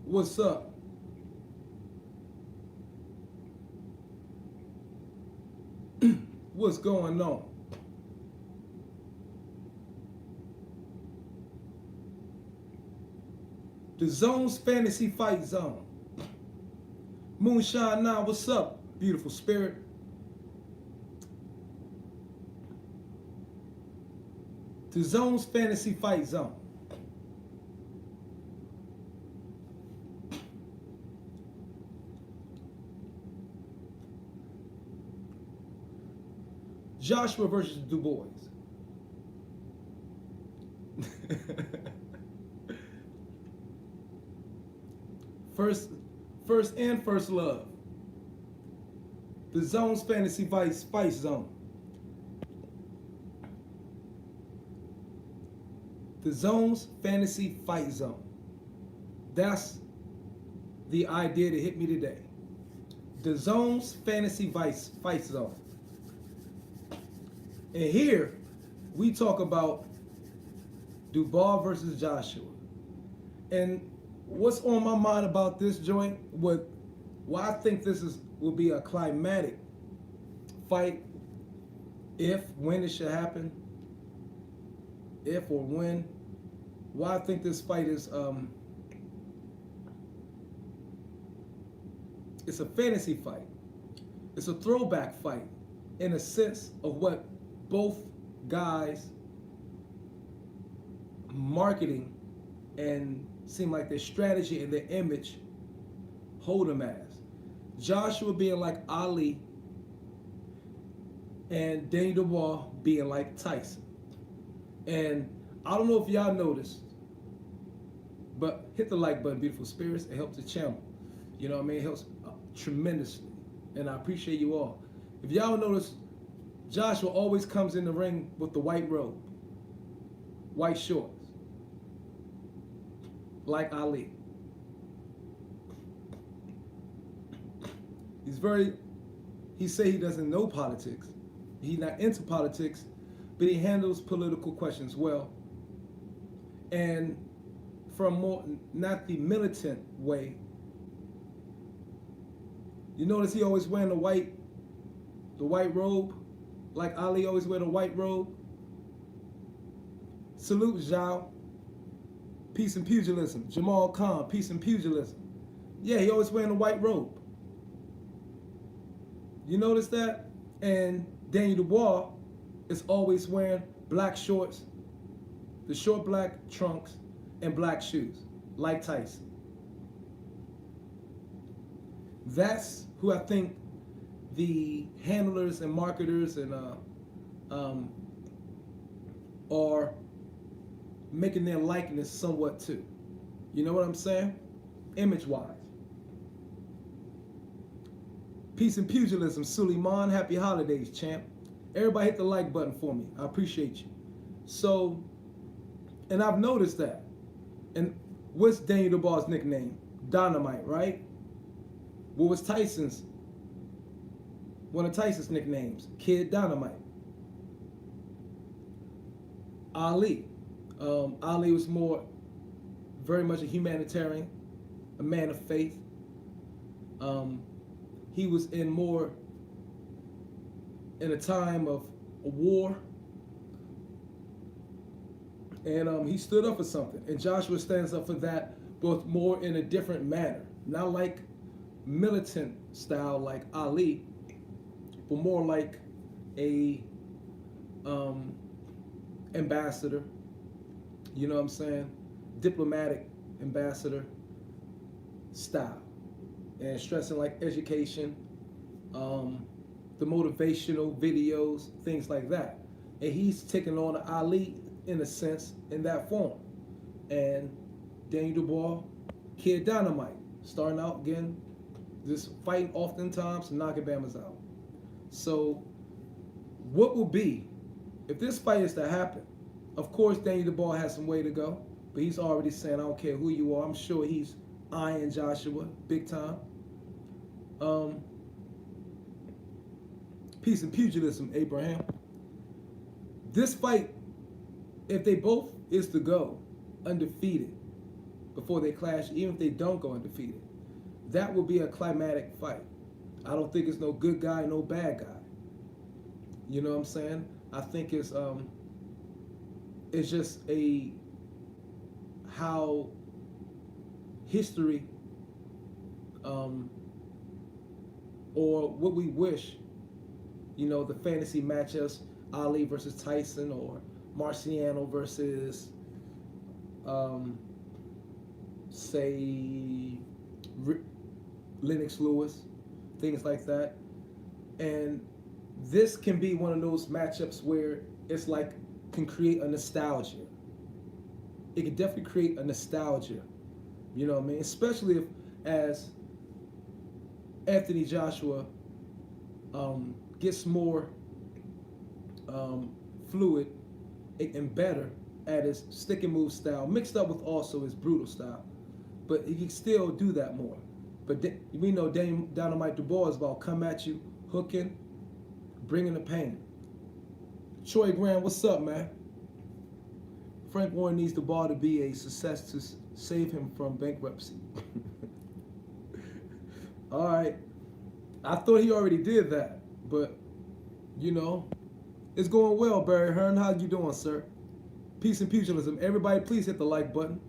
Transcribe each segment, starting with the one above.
What's up? What's going on? The Zone's Fantasy Fight Zone. Moonshine now, what's up, beautiful spirit? The Zone's Fantasy Fight Zone. Joshua versus Dubois. First love. The Zone's Fantasy Fight Zone. The Zone's Fantasy Fight Zone. That's the idea that hit me today. The Zone's Fantasy Fight Zone. And here we talk about Dubois versus Joshua. And what's on my mind about this joint, why I think this will be a climatic fight, when it should happen, if or when. Why I think this fight is it's a fantasy fight. It's a throwback fight in a sense of what both guys marketing and seem like their strategy and their image hold them as. Joshua being like Ali and Daniel Dubois being like Tyson. And I don't know if y'all noticed, but hit the like button, beautiful spirits. It helps the channel. You know what I mean? It helps tremendously. And I appreciate you all. If y'all notice, Joshua always comes in the ring with the white robe, white shorts, like Ali. He say he doesn't know politics. He's not into politics, but he handles political questions well. And from more, not the militant way. You notice he always wearing the white robe, like Ali always wear the white robe. Salute Zhao. Peace and pugilism. Jamal Khan, peace and pugilism. Yeah, he always wearing the white robe. You notice that? And Daniel Dubois is always wearing black shorts, the short black trunks, and black shoes, like Tyson. That's who I think the handlers and marketers and are making their likeness somewhat too. You know what I'm saying? Image-wise. Peace and pugilism, Suleiman. Happy holidays, champ. Everybody hit the like button for me. I appreciate you. So, and I've noticed that. And what's Daniel Dubois' nickname? Dynamite, right? What was one of Tyson's nicknames? Kid Dynamite. Ali. Ali was very much a humanitarian, a man of faith. He was in a time of a war, and he stood up for something. And Joshua stands up for that, but more in a different manner, not like militant style like Ali, but more like a ambassador. You know what I'm saying? Diplomatic ambassador style. And stressing like education, the motivational videos, things like that. And he's taking on Ali in a sense in that form. And Daniel Dubois, Kid Dynamite, starting out again, just fighting oftentimes, knocking Bammers out. So what will be, if this fight is to happen, of course Daniel Dubois has some way to go, but he's already saying, I don't care who you are. I'm sure he's eyeing Joshua big time. Peace and pugilism, Abraham. This fight, if they both is to go undefeated, before they clash, even if they don't go undefeated. That will be a climatic fight. I don't think it's no good guy, no bad guy. You know what I'm saying? I think it's just a how history or what we wish, the fantasy matchups, Ali versus Tyson or Marciano versus say Lennox Lewis, things like that. And this can be one of those matchups where it's like can create a nostalgia. It can definitely create a nostalgia. You know what I mean? Especially if as Anthony Joshua gets more fluid and better at his stick and move style, mixed up with also his brutal style. But he can still do that more. But we know Dynamite Dubois is about come at you, hooking, bringing the pain. Troy Graham, what's up, man? Frank Warren needs the ball to be a success to save him from bankruptcy. All right. I thought he already did that, but, it's going well, Barry Hearn. How you doing, sir? Peace and pugilism. Everybody, please hit the like button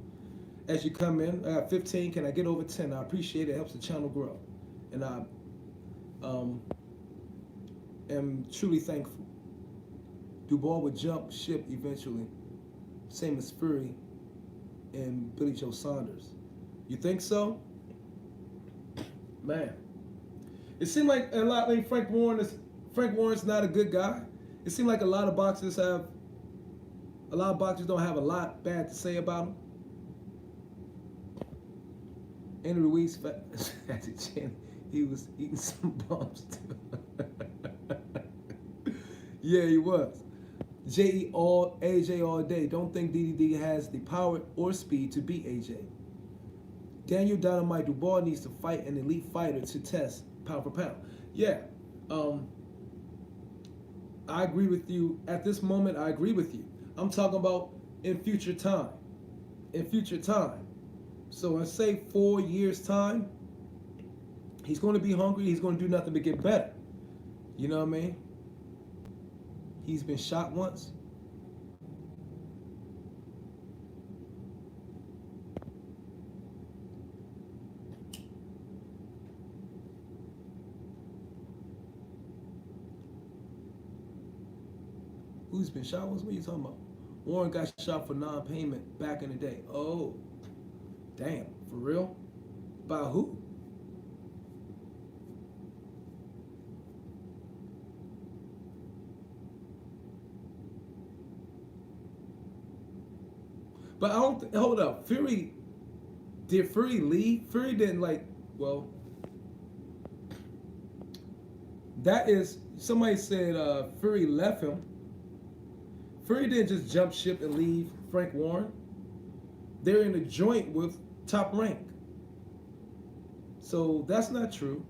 as you come in. I got 15. Can I get over 10? I appreciate it. It helps the channel grow. And I am truly thankful. Dubois would jump ship eventually. Same as Fury and Billy Joe Saunders. You think so? Man. It seemed like Frank Warren's not a good guy. It seemed like a lot of boxers don't have a lot bad to say about him. Andy Ruiz at the chin, he was eating some bumps too. Yeah, he was. AJ all day. Don't think DDD has the power or speed to beat AJ. Daniel Dynamite Dubois needs to fight an elite fighter to test pound for pound. Yeah. I agree with you. At this moment, I agree with you. I'm talking about in future time. In future time. So in say 4 years' time, he's going to be hungry. He's going to do nothing but get better. You know what I mean? He's been shot once. Who's been shot once? What are you talking about? Warren got shot for non-payment back in the day. Oh, damn. For real? By who? But I don't. Hold up. Did Fury leave? Fury didn't that is, somebody said Fury left him. Fury didn't just jump ship and leave Frank Warren. They're in a joint with Top Rank. So that's not true.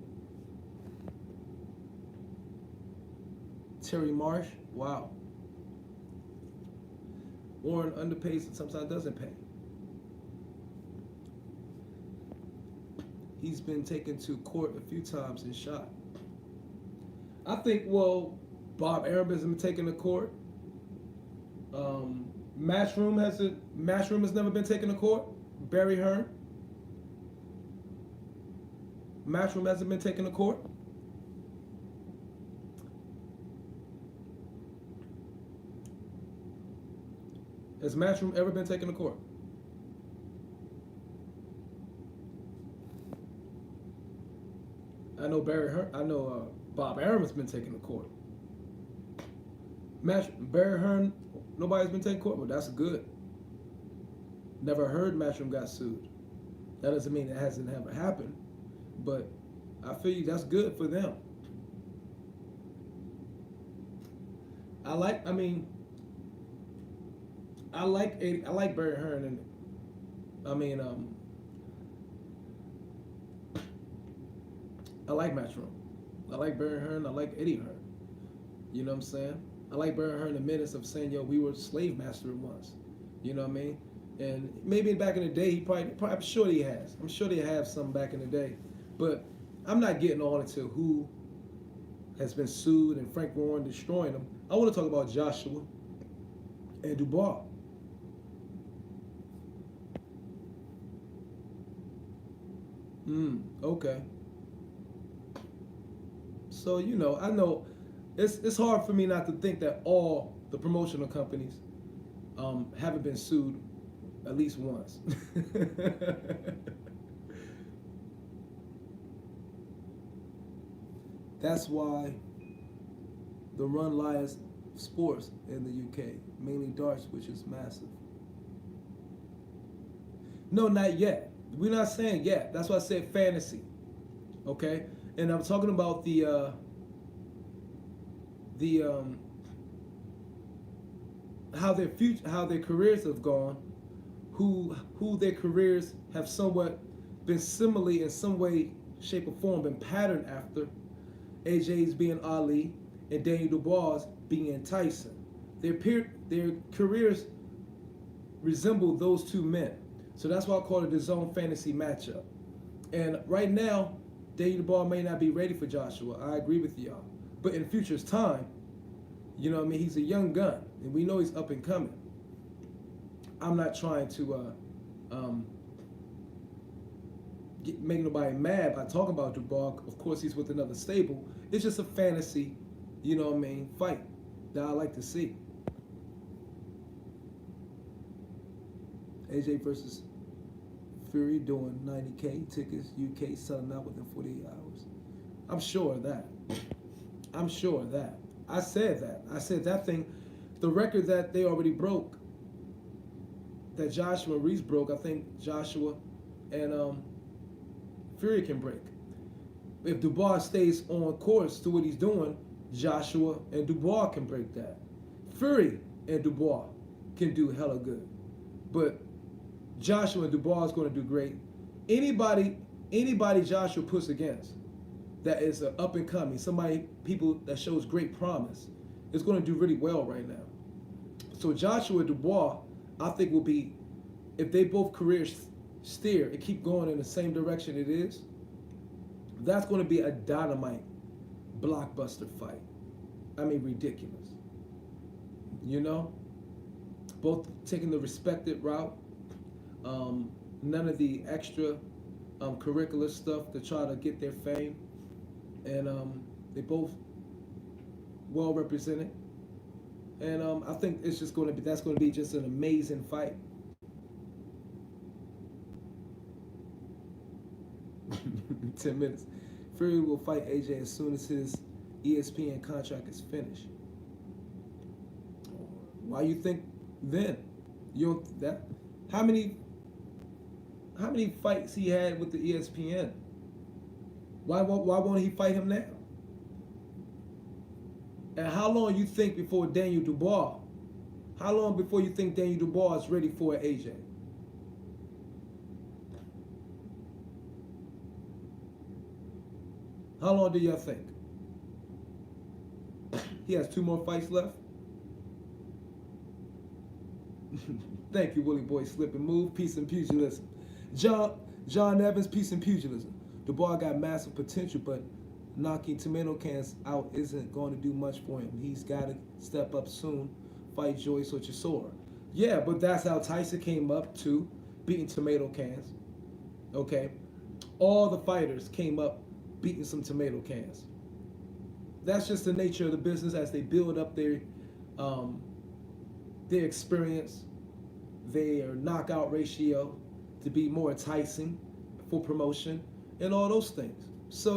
Terry Marsh, wow. Warren underpays and sometimes doesn't pay. He's been taken to court a few times and shot. I think, Bob Arum has been taken to court. Matchroom has never been taken to court. Barry Hearn. Matchroom hasn't been taken to court. Has Matchroom ever been taken to court? I know Bob Arum has been taken to court. Barry Hearn, nobody's been taken to court. Well, that's good. Never heard Matchroom got sued. That doesn't mean it hasn't ever happened, but I feel you. That's good for them. I like Barry Hearn, and I like Matchroom. I like Barry Hearn. I like Eddie Hearn. You know what I'm saying? I like Barry Hearn the minutes of saying, yo, we were slave master once. You know what I mean? And maybe back in the day, I'm sure he has. I'm sure they have some back in the day. But I'm not getting on into who has been sued and Frank Warren destroying them. I want to talk about Joshua and Dubois. Okay. So, I know it's hard for me not to think that all the promotional companies haven't been sued at least once. That's why the run lies sports in the UK, mainly darts, which is massive. No, not yet. We're not saying yet. That's why I said fantasy. Okay, and I'm talking about the how their careers have gone, who their careers have somewhat been similarly in some way, shape, or form been patterned after. AJ's being Ali and Daniel Dubois being Tyson. Their careers resemble those two men. So that's why I call it the zone fantasy matchup. And right now, Daniel Dubois may not be ready for Joshua. I agree with y'all. But in future's time, he's a young gun, and we know he's up and coming. I'm not trying to make nobody mad by talking about Dubois. Of course, he's with another stable. It's just a fantasy, fight that I like to see. AJ versus Fury doing 90K tickets, UK selling out within 48 hours. I'm sure of that. I'm sure of that. I said that. I said that thing, the record that they already broke, that Joshua Reese broke, I think Joshua and Fury can break. If Dubois stays on course to what he's doing, Joshua and Dubois can break that. Fury and Dubois can do hella good. But Joshua and Dubois is going to do great. Anybody Joshua puts against that is an up and coming, people that shows great promise, is going to do really well right now. So Joshua and Dubois, I think, will be, if they both careers steer and keep going in the same direction it is, that's going to be a dynamite blockbuster fight. I mean, ridiculous. Both taking the respected route. None of the extra curricular stuff to try to get their fame. And they both well represented. And I think that's going to be just an amazing fight. 10 minutes. Fury will fight AJ as soon as his ESPN contract is finished. Why you think then? You don't that? How many fights he had with the ESPN? Why won't he fight him now? And how long you think before Daniel Dubois? How long before you think Daniel Dubois is ready for an AJ? How long do y'all think? He has 2 more fights left. Thank you, Willie Boy. Slip and move. Peace and pugilism. John Evans. Peace and pugilism. Dubois got massive potential, but knocking tomato cans out isn't going to do much for him. He's got to step up soon. Fight Joyce or Chisora. Yeah, but that's how Tyson came up too, beating tomato cans. Okay, all the fighters came up beating some tomato cans. That's just the nature of the business as they build up their experience, their knockout ratio to be more enticing for promotion and all those things. So,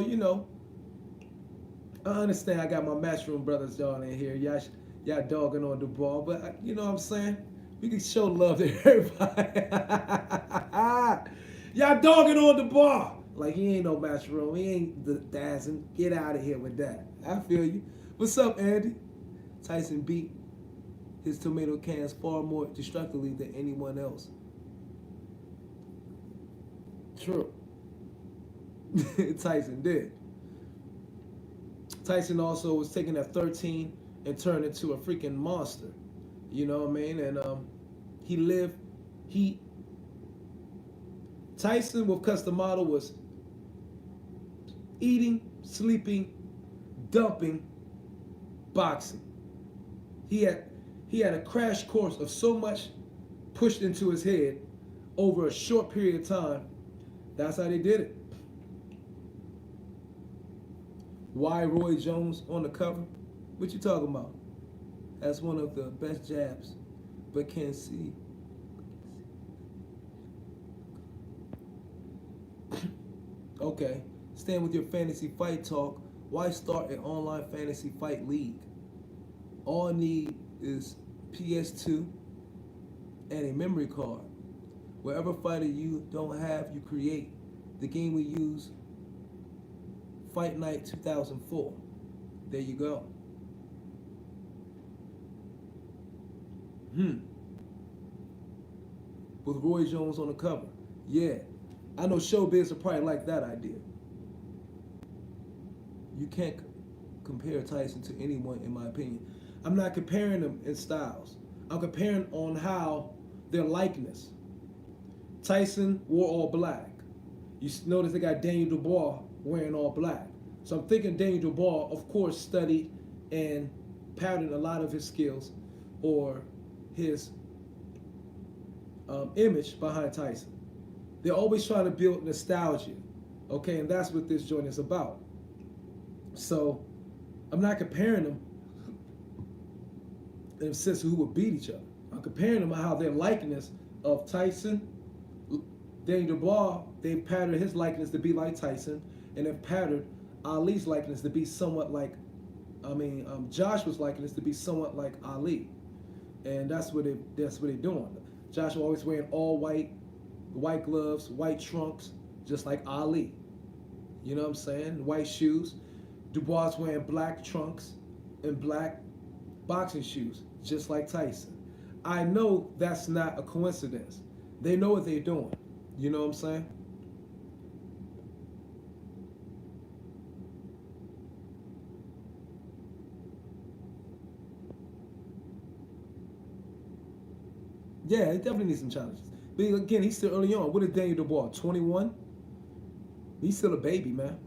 I understand I got my Matchroom brothers y'all in here. Y'all dogging on Dubois, but you know what I'm saying? We can show love to everybody. Y'all dogging on Dubois. Like, he ain't no Matchroom. He ain't the dazzing. Get out of here with that. I feel you. What's up, Andy? Tyson beat his tomato cans far more destructively than anyone else. True. Tyson did. Tyson also was taking that 13 and turned into a freaking monster. You know what I mean? And he He Tyson with custom model was eating, sleeping, dumping, boxing. He had a crash course of so much pushed into his head over a short period of time. That's how they did it. Why Roy Jones on the cover? What you talking about? That's one of the best jabs, but can't see. Okay, stand with your fantasy fight talk. Why start an online fantasy fight league? All I need is PS2 and a memory card. Wherever fighter you don't have, you create. The game we use, Fight Night 2004. There you go. With Roy Jones on the cover. Yeah. I know Showbiz will probably like that idea. You can't compare Tyson to anyone, in my opinion. I'm not comparing them in styles. I'm comparing on how their likeness. Tyson wore all black. You notice they got Daniel Dubois wearing all black. So I'm thinking Daniel Dubois, of course, studied and patterned a lot of his skills or his image behind Tyson. They're always trying to build nostalgia, okay? And that's what this joint is about. So I'm not comparing them in the sense of who would beat each other. I'm comparing them how their likeness of Tyson, Daniel Dubois, they've patterned his likeness to be like Tyson, and they've patterned Ali's likeness to be somewhat like, Joshua's likeness to be somewhat like Ali. And that's what they're doing. Joshua always wearing all white gloves, white trunks, just like Ali. You know what I'm saying? White shoes. Dubois wearing black trunks and black boxing shoes, just like Tyson. I know that's not a coincidence. They know what they're doing. You know what I'm saying? Yeah, he definitely needs some challenges. But again, he's still early on. What is Daniel Dubois? 21? He's still a baby, man.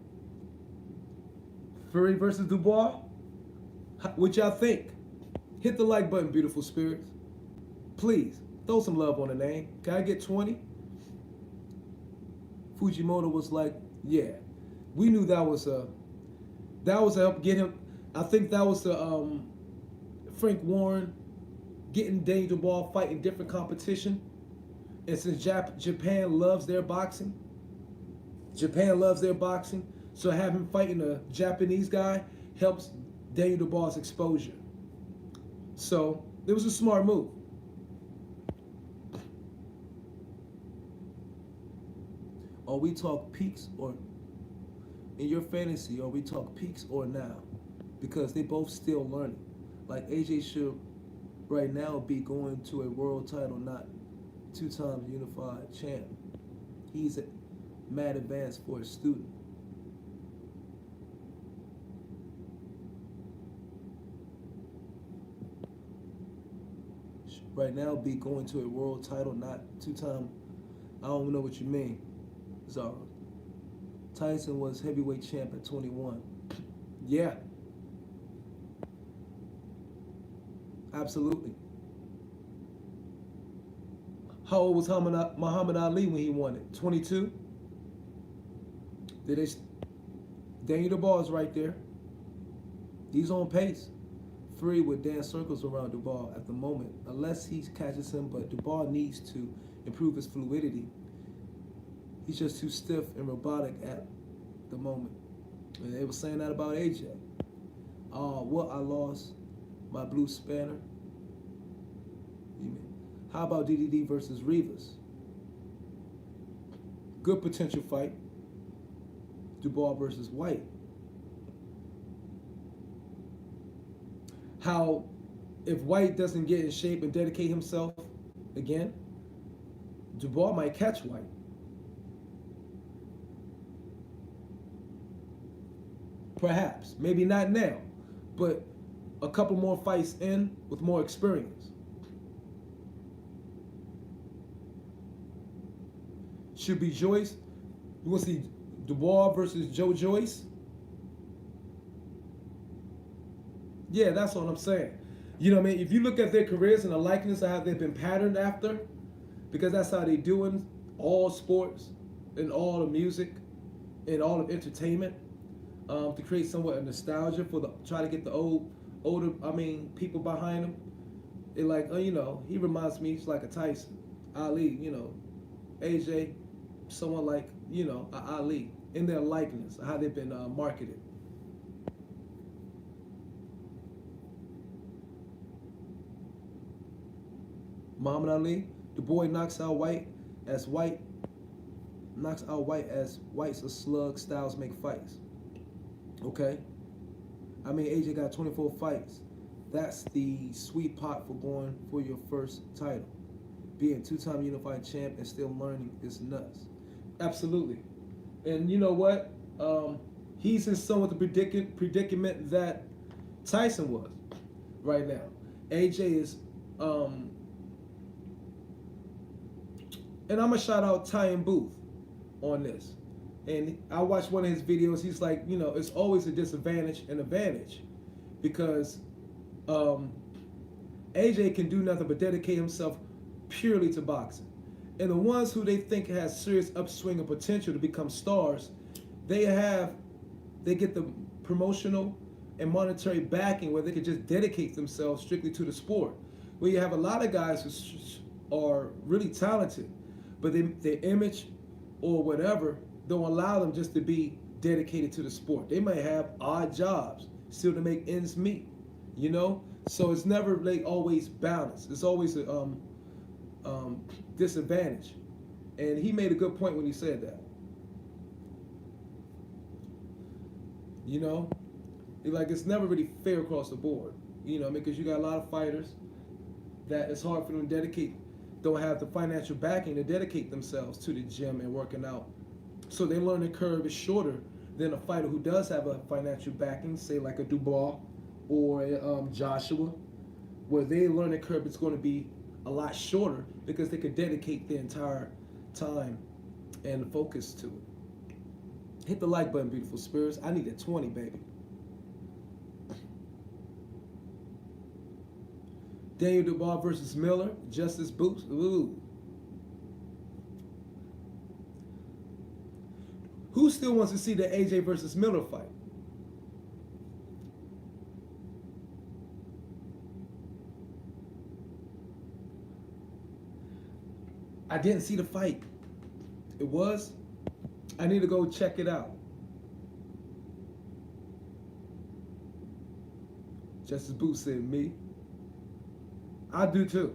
Fury versus Dubois? What y'all think? Hit the like button, beautiful spirits. Please, throw some love on the name. Can I get 20? Fujimoto was like, yeah. We knew that was a help get him. I think that was the Frank Warren getting Daniel Dubois fighting different competition. And since Japan loves their boxing, so having him fighting a Japanese guy helps Daniel Dubois' exposure. So it was a smart move. Are we talk peaks or in your fantasy? Are we talk peaks or now? Because they both still learning. Like AJ should right now be going to a world title, not 2 times unified champ. He's mad advanced for a student. Right now be going to a world title, not 2 time. I don't know what you mean. Zara. Tyson was heavyweight champ at 21. Yeah. Absolutely. How old was Muhammad Ali when he won it? 22? Daniel Dubois is right there. He's on pace. Fury would dance circles around Dubois at the moment, unless he catches him, but Dubois needs to improve his fluidity. He's just too stiff and robotic at the moment. And they were saying that about AJ. What, I lost my blue spanner? You mean? How about DDD versus Rivas? Good potential fight. Dubois versus White. How, if White doesn't get in shape and dedicate himself again, Dubois might catch White. Perhaps. Maybe not now, but a couple more fights in with more experience. should be Joyce. You want to see Dubois versus Joe Joyce? Yeah, that's what I'm saying. You know what I mean? If you look at their careers and the likeness of how they've been patterned after, because that's how they do in all sports and all the music and all of entertainment, to create somewhat of nostalgia for the try to get the older people behind him. They like, you know, he reminds me, he's like a Tyson, Ali, you know, AJ, someone like, you know, a Ali in their likeness, how they've been marketed. Muhammad Ali, the boy knocks out White as White knocks out White as White's a slug. Styles make fights. Okay, I mean AJ got 24 fights. That's the sweet pot for going for your first title. Being two-time unified champ and still learning is nuts. Absolutely, and you know what? He's in somewhat the predicament that Tyson was right now. AJ is. And I'm gonna shout out Tyson Booth on this. And I watched one of his videos. He's like, you know, it's always a disadvantage and advantage, because AJ can do nothing but dedicate himself purely to boxing. And the ones who they think has serious upswing of potential to become stars, they get the promotional and monetary backing where they can just dedicate themselves strictly to the sport. Where you have a lot of guys who are really talented, but their image or whatever don't allow them just to be dedicated to the sport. They might have odd jobs still to make ends meet, you know? So it's never like always balanced. It's always a disadvantage. And he made a good point when he said that. You know? Like, it's never really fair across the board, you know, because you got a lot of fighters that it's hard for them to don't have the financial backing to dedicate themselves to the gym and working out. So their learning curve is shorter than a fighter who does have a financial backing, say like a Dubois or a Joshua, where their learning curve is going to be a lot shorter because they could dedicate their entire time and focus to it. Hit the like button, beautiful spirits. I need a 20, baby. Daniel Dubois versus Miller, Justice Boots. Ooh. Who still wants to see the AJ versus Miller fight? I didn't see the fight. It was? I need to go check it out. Justice Boots said me. I do too.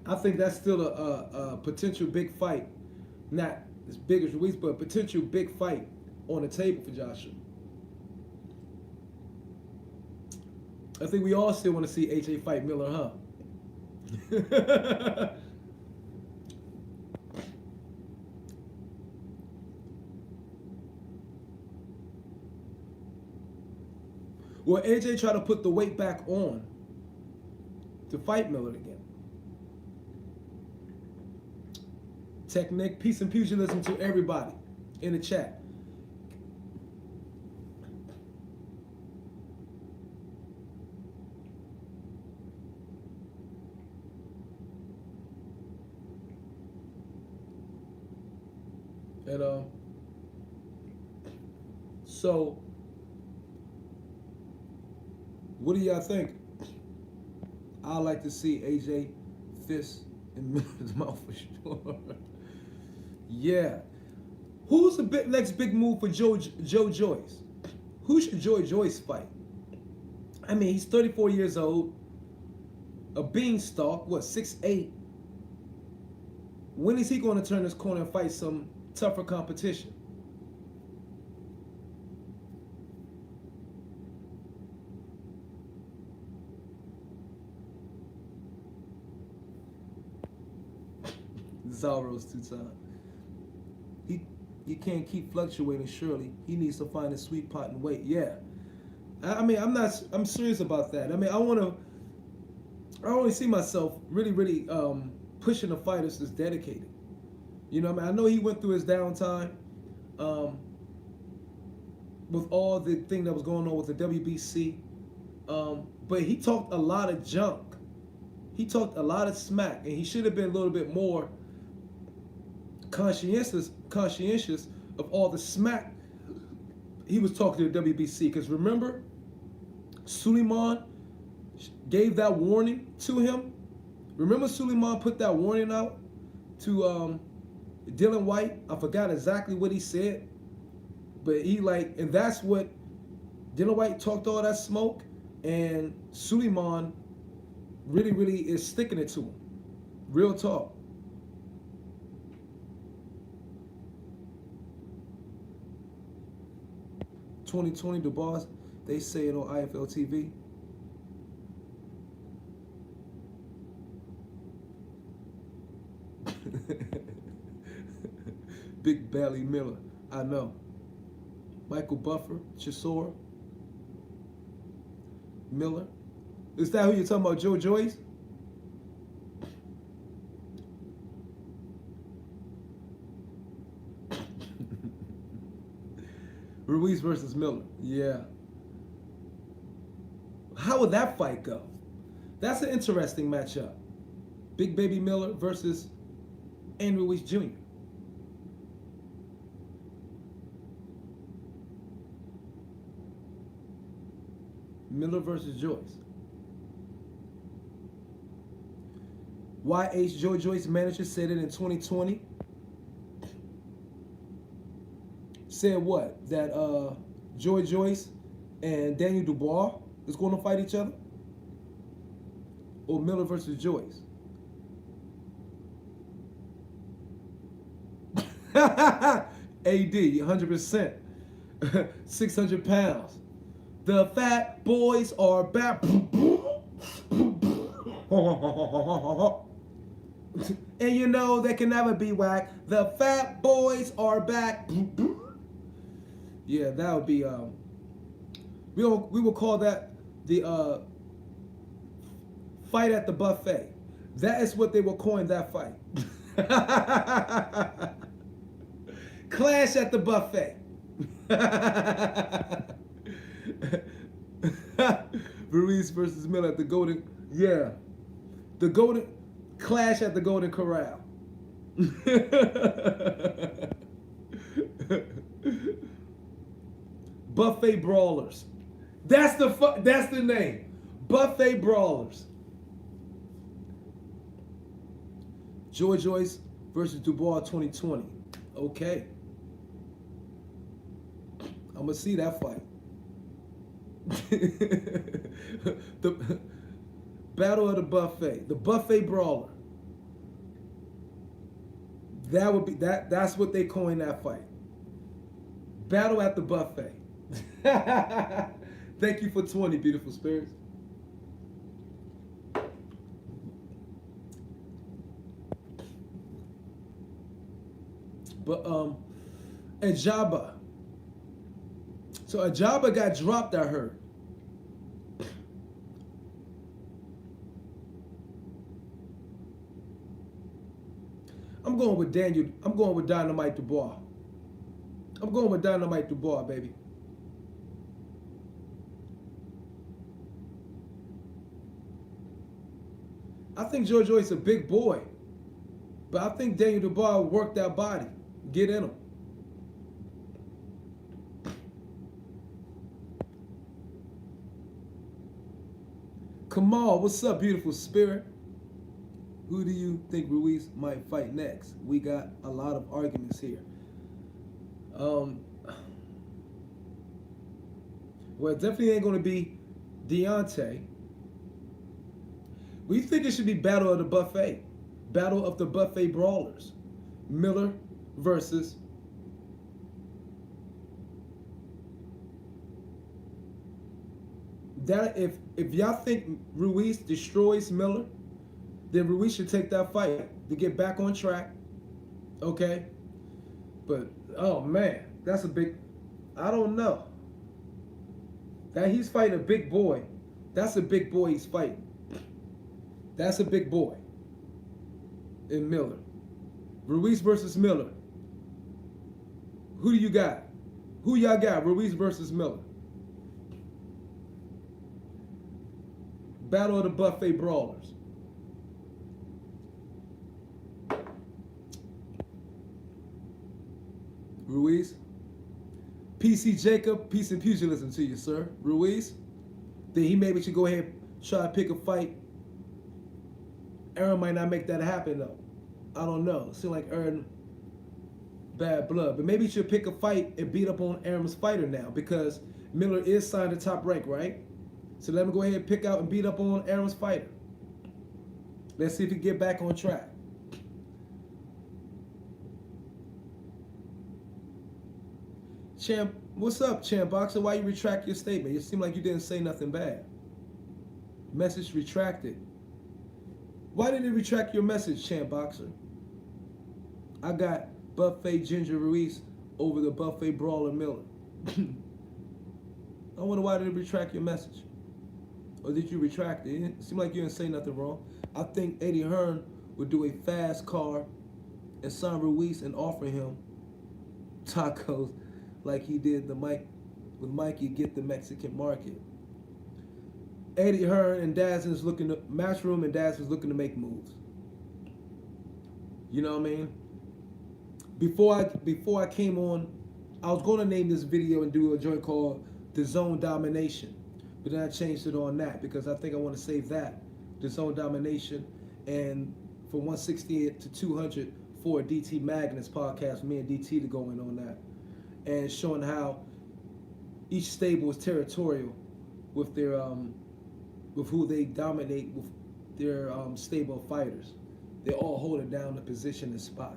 I think that's still a potential big fight. Not as big as Ruiz, but a potential big fight on the table for Joshua. I think we all still want to see AJ fight Miller, huh? Well, AJ tried to put the weight back on to fight Miller again. Technique, peace and pugilism to everybody in the chat. And so what do y'all think? I like to see AJ fist in Miller's mouth for sure. Yeah. Who's the next big move for Joe Joyce? Who should Joe Joyce fight? I mean, he's 34 years old, a beanstalk, what, 6'8"? When is he going to turn his corner and fight some tougher competition? Zaro's 2 times. He can't keep fluctuating, surely. He needs to find a sweet pot and weight. Yeah. I mean, I'm serious about that. I mean, I only see myself really pushing the fighters that's dedicated. You know what I mean? I know he went through his downtime um, with all the thing that was going on with the WBC. But he talked a lot of junk. He talked a lot of smack, and he should have been a little bit more conscientious of all the smack he was talking to the WBC. Because remember, Suleiman gave that warning to him. Remember, Suleiman put that warning out to Dylan White. I forgot exactly what he said, but he and that's what Dylan White talked all that smoke, and Suleiman really is sticking it to him. Real talk. "2020 Dubois," they say it on IFL TV. Big Belly Miller, I know. Michael Buffer, Chisora, Miller. Is that who you're talking about, Joe Joyce? Ruiz versus Miller. Yeah. How would that fight go? That's an interesting matchup. Big Baby Miller versus Andrew Ruiz Jr. Miller versus Joyce. YH Joe Joyce manager said it in 2020. Said what? That Joy Joyce and Daniel Dubois is going to fight each other? Or Miller versus Joyce? AD, 100%. 600 pounds. The fat boys are back. And you know they can never be whack. The fat boys are back. Yeah, that would be we will call that the fight at the buffet. That is what they will coin that fight. Clash at the buffet. Ruiz versus Miller at the Golden. Yeah, the Golden Clash at the Golden Corral. Buffet Brawlers. That's the name. Buffet Brawlers. Joy Joyce versus Dubois 2020. Okay. I'm gonna see that fight. The Battle of the Buffet. The Buffet Brawler. That would be that's what they coined that fight. Battle at the Buffet. Thank you for 20, beautiful spirits. But Ajaba. So Ajaba got dropped, I heard. I'm going with Dynamite Dubois. I'm going with Dynamite Dubois, baby. I think Joe Joyce a big boy, but I think Daniel Dubois will work that body, get in him. Kamal, what's up, beautiful spirit? Who do you think Ruiz might fight next? We got a lot of arguments here. Well, it definitely ain't going to be Deontay. We think it should be Battle of the Buffet. Battle of the Buffet Brawlers. Miller versus that. If y'all think Ruiz destroys Miller, then Ruiz should take that fight to get back on track. Okay? But, oh man, that's a big, I don't know. That he's fighting a big boy. That's a big boy he's fighting. That's a big boy in Miller. Ruiz versus Miller. Who do you got? Who y'all got? Ruiz versus Miller. Battle of the Buffet Brawlers. Ruiz. PC Jacob, peace and pugilism to you, sir. Ruiz. Then he maybe should go ahead and try to pick a fight. Aaron might not make that happen though. I don't know. Seems like Aaron bad blood. But maybe he should pick a fight and beat up on Aaron's fighter now, because Miller is signed to Top Rank, right? So let him go ahead and pick out and beat up on Aaron's fighter. Let's see if he can get back on track. Champ, what's up, Champ Boxer? Why you retract your statement? It seemed like you didn't say nothing bad. Message retracted. Why did you retract your message, Champ Boxer? I got Buffet Ginger Ruiz over the Buffet Brawler Miller. I wonder why did you retract your message? Or did you retract it? It seemed like you didn't say nothing wrong. I think Eddie Hearn would do a fast car and sign Ruiz and offer him tacos like he did with Mikey, get the Mexican market. Eddie Hearn and Daz looking to Matchroom, and Daz was looking to make moves. You know what I mean? Before I came on, I was going to name this video and do a joint called The Zone Domination, but then I changed it on that because I think I want to save that, The Zone Domination, and from 160 to 200 for a DT Magnus podcast, me and DT to go in on that, and showing how each stable is territorial with their with who they dominate with their stable of fighters. They're all holding down the position and spot.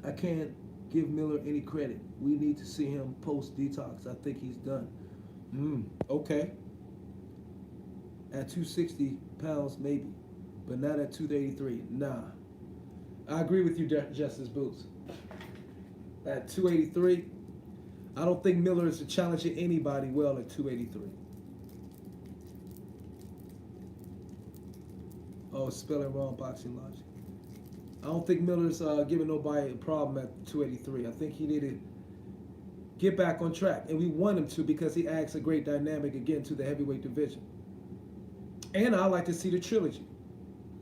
I can't give Miller any credit. We need to see him post detox. I think he's done. Okay. At 260 pounds, maybe, but not at 283. Nah. I agree with you, Justice Boots. At 283, I don't think Miller is challenging anybody well at 283. Oh, spelling wrong, Boxing Logic. I don't think Miller's giving nobody a problem at 283. I think he needed to get back on track, and we want him to because he adds a great dynamic again to the heavyweight division. And I like to see the trilogy.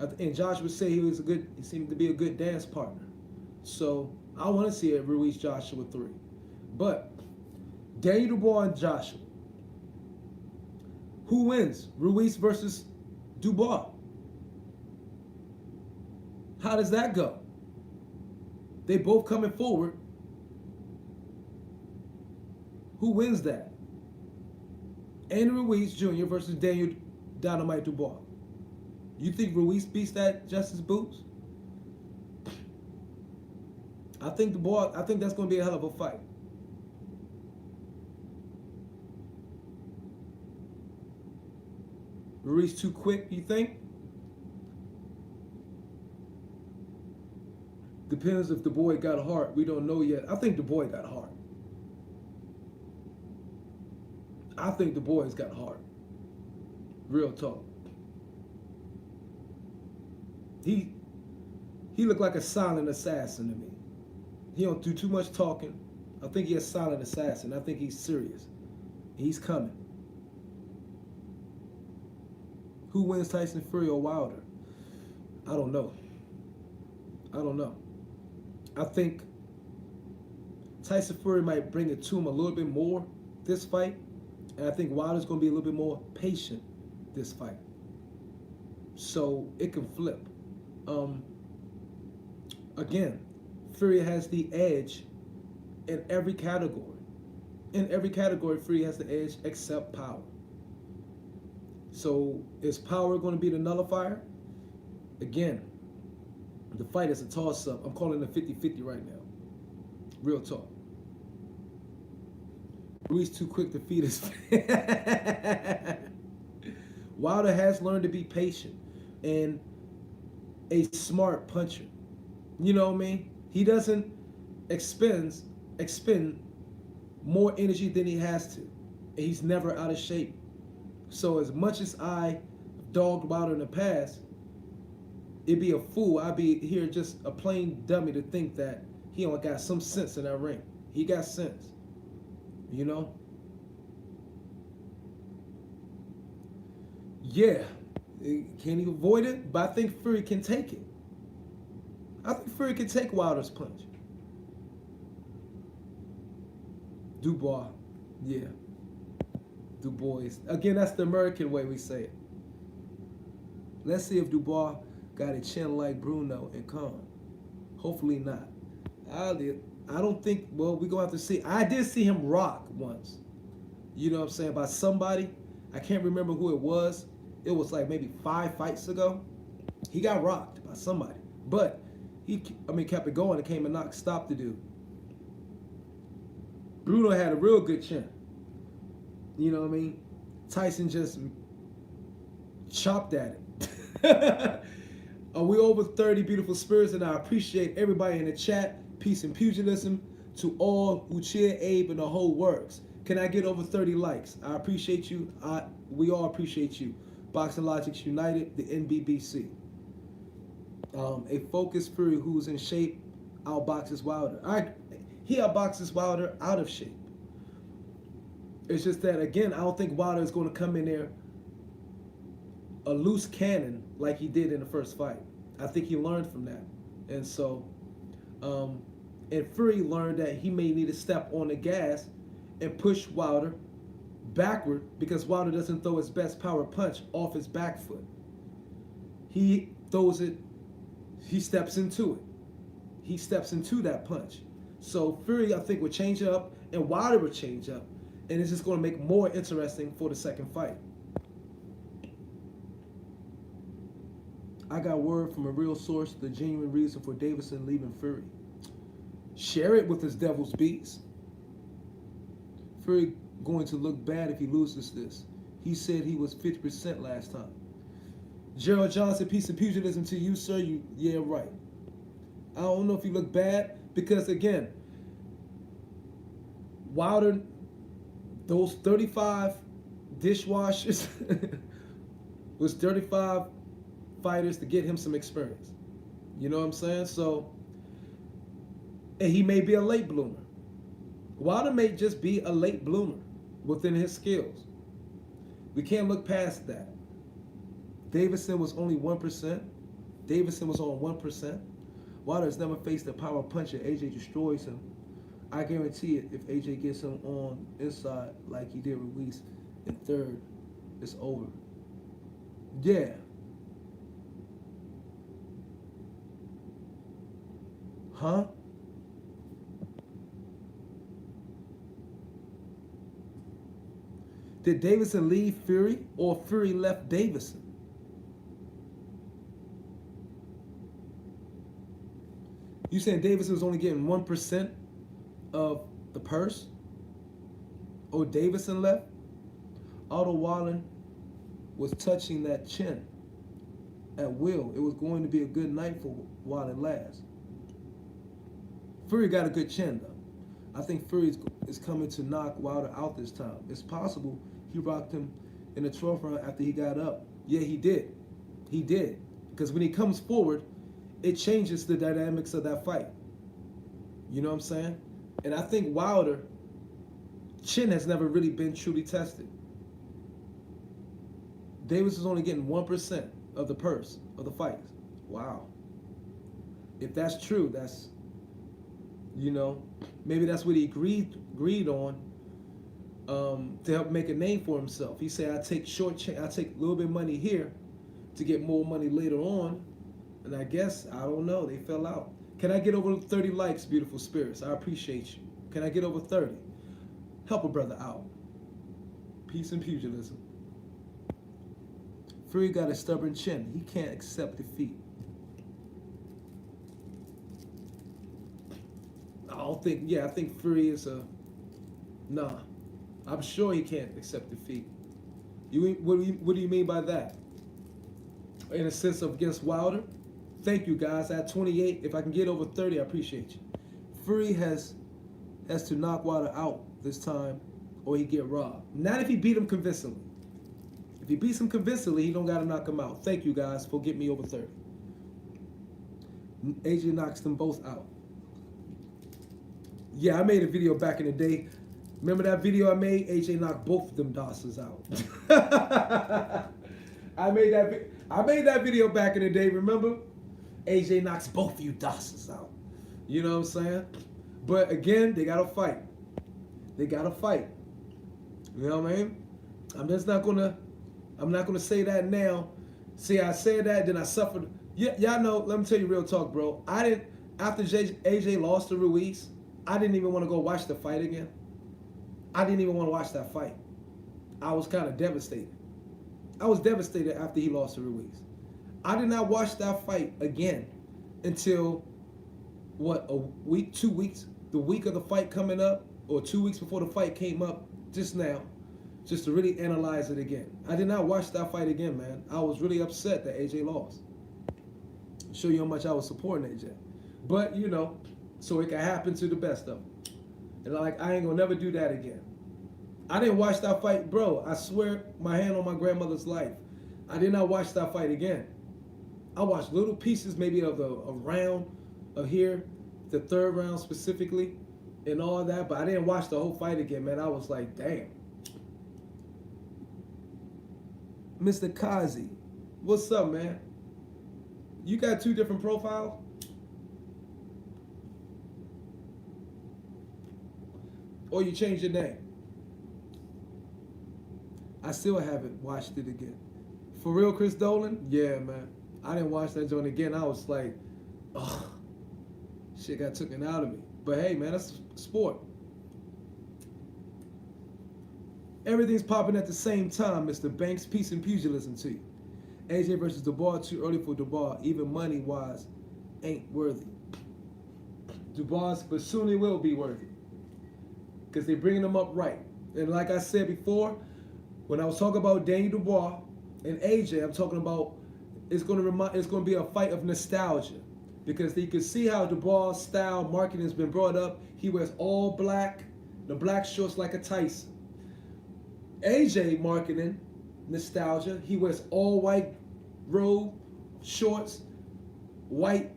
And Josh would say he seemed to be a good dance partner. So I want to see a Ruiz Joshua 3. But Daniel Dubois and Joshua. Who wins? Ruiz versus Dubois. How does that go? They both coming forward. Who wins that? Andrew Ruiz Jr. versus Daniel Dynamite Dubois. You think Ruiz beats that, Justice Boots? I think that's going to be a hell of a fight. Ruiz too quick, you think? Depends if Dubois got heart. We don't know yet. I think Dubois got heart. I think Dubois got heart. Real talk. He looked like a silent assassin to me. He don't do too much talking. I think he's a silent assassin. I think he's serious. He's coming. Who wins, Tyson Fury or Wilder? I don't know. I think Tyson Fury might bring it to him a little bit more this fight. And I think Wilder's going to be a little bit more patient this fight. So it can flip. Again, Fury has the edge in every category. In every category, Fury has the edge except power. So is power going to be the nullifier? Again, the fight is a toss-up. I'm calling it a 50-50 right now. Real talk. Ruiz too quick to feed his Wilder has learned to be patient and a smart puncher. You know what I mean? He doesn't expend more energy than he has to. He's never out of shape. So as much as I dogged Wilder in the past, it'd be a fool. I'd be here just a plain dummy to think that he only got some sense in that ring. He got sense. You know? Yeah. Can he avoid it? But I think Fury can take it. I think Fury can take Wilder's punch. Dubois. Yeah. Dubois. Again, that's the American way we say it. Let's see if Dubois got a chin like Bruno and Khan. Hopefully not. I don't think, well, we're going to have to see. I did see him rock once. You know what I'm saying? By somebody. I can't remember who it was. It was like maybe 5 fights ago. He got rocked by somebody. But he kept it going and came and stopped the dude. Bruno had a real good chin. You know what I mean? Tyson just chopped at it. We over 30 beautiful spirits, and I appreciate everybody in the chat. Peace and pugilism to all who cheer Abe and the whole works. Can I get over 30 likes? I appreciate you. We all appreciate you. Boxing Logics United, the NBBC. A focused Fury who's in shape outboxes Wilder. He outboxes Wilder out of shape. It's just that, again, I don't think Wilder is going to come in there a loose cannon like he did in the first fight. I think he learned from that. And so, and Fury learned that he may need to step on the gas and push Wilder backward because Wilder doesn't throw his best power punch off his back foot. He throws it, he steps into it. He steps into that punch. So Fury, I think, would change up, and Wilder would change up. And it's just going to make more interesting for the second fight. I got word from a real source, the genuine reason for Davison leaving Fury. Share it with his Devil's Beats. Fury going to look bad if he loses this. He said he was 50% last time. Gerald Johnson, peace and pugilism to you, sir. Yeah, right. I don't know if he looked bad because, again, Wilder, those 35 dishwashers was 35 fighters to get him some experience. You know what I'm saying? So, and he may be a late bloomer. Wilder may just be a late bloomer within his skills. We can't look past that. Davison was only 1%. Davison was on 1%. Wilder has never faced a power punch and AJ destroys him. I guarantee it, if AJ gets him on inside like he did Ruiz in third, it's over. Yeah. Huh? Did Davison leave Fury or Fury left Davison? You saying Davison was only getting 1% of the purse? Or Davison left? Otto Wallen was touching that chin at will. It was going to be a good night for Wallen last. Fury got a good chin, though. I think Fury is coming to knock Wilder out this time. It's possible he rocked him in the 12th round after he got up. Yeah, he did. He did. Because when he comes forward, it changes the dynamics of that fight. You know what I'm saying? And I think Wilder, chin has never really been truly tested. Davis is only getting 1% of the purse of the fights. Wow. If that's true, that's, you know, maybe that's what he agreed on to help make a name for himself. He said, I take a little bit of money here to get more money later on. And I guess, I don't know, they fell out. Can I get over 30 likes, beautiful spirits? I appreciate you. Can I get over 30? Help a brother out. Peace and pugilism. Fury got a stubborn chin. He can't accept defeat. I think Fury is nah. I'm sure he can't accept defeat. What do you mean by that? In a sense of against Wilder? Thank you, guys. At 28, if I can get over 30, I appreciate you. Fury has to knock Wilder out this time, or he get robbed. Not if he beat him convincingly. If he beats him convincingly, he don't got to knock him out. Thank you, guys, for getting me over 30. AJ knocks them both out. Yeah, I made a video back in the day. Remember that video I made? AJ knocked both of them Dawsons out. I made that video back in the day, remember? AJ knocks both of you Dawsons out. You know what I'm saying? But again, they gotta fight. They gotta fight. You know what I mean? I'm not gonna say that now. See, I said that, then I suffered. Y'all know, let me tell you real talk, bro. After AJ lost to Ruiz, I didn't even want to go watch the fight again. I didn't even want to watch that fight. I was kind of devastated. I was devastated after he lost to Ruiz. I did not watch that fight again until, a week, 2 weeks, the week of the fight coming up, or 2 weeks before the fight came up just now, just to really analyze it again. I did not watch that fight again, man. I was really upset that AJ lost. Show you how much I was supporting AJ. But, you know, so it can happen to the best of them. And I ain't gonna never do that again. I didn't watch that fight, bro. I swear my hand on my grandmother's life. I did not watch that fight again. I watched little pieces maybe of a round of here, the third round specifically, and all that, but I didn't watch the whole fight again, man. I was like, damn. Mr. Kazi, what's up, man? You got 2 different profiles? Or you changed your name? I still haven't watched it again. For real, Chris Dolan? Yeah, man. I didn't watch that joint again. I was like, ugh. Shit got taken out of me. But hey, man, that's sport. Everything's popping at the same time, Mr. Banks. Peace and pugilism to you. AJ versus Dubois, too early for Dubois. Even money-wise, ain't worthy. Dubois, but soon he will be worthy. Because they're bringing him up right. And like I said before, when I was talking about Daniel Dubois and AJ, I'm talking about it's going to be a fight of nostalgia. Because you can see how Dubois' style marketing has been brought up. He wears all black, the black shorts like a Tyson. AJ marketing, nostalgia, he wears all white robe, shorts, white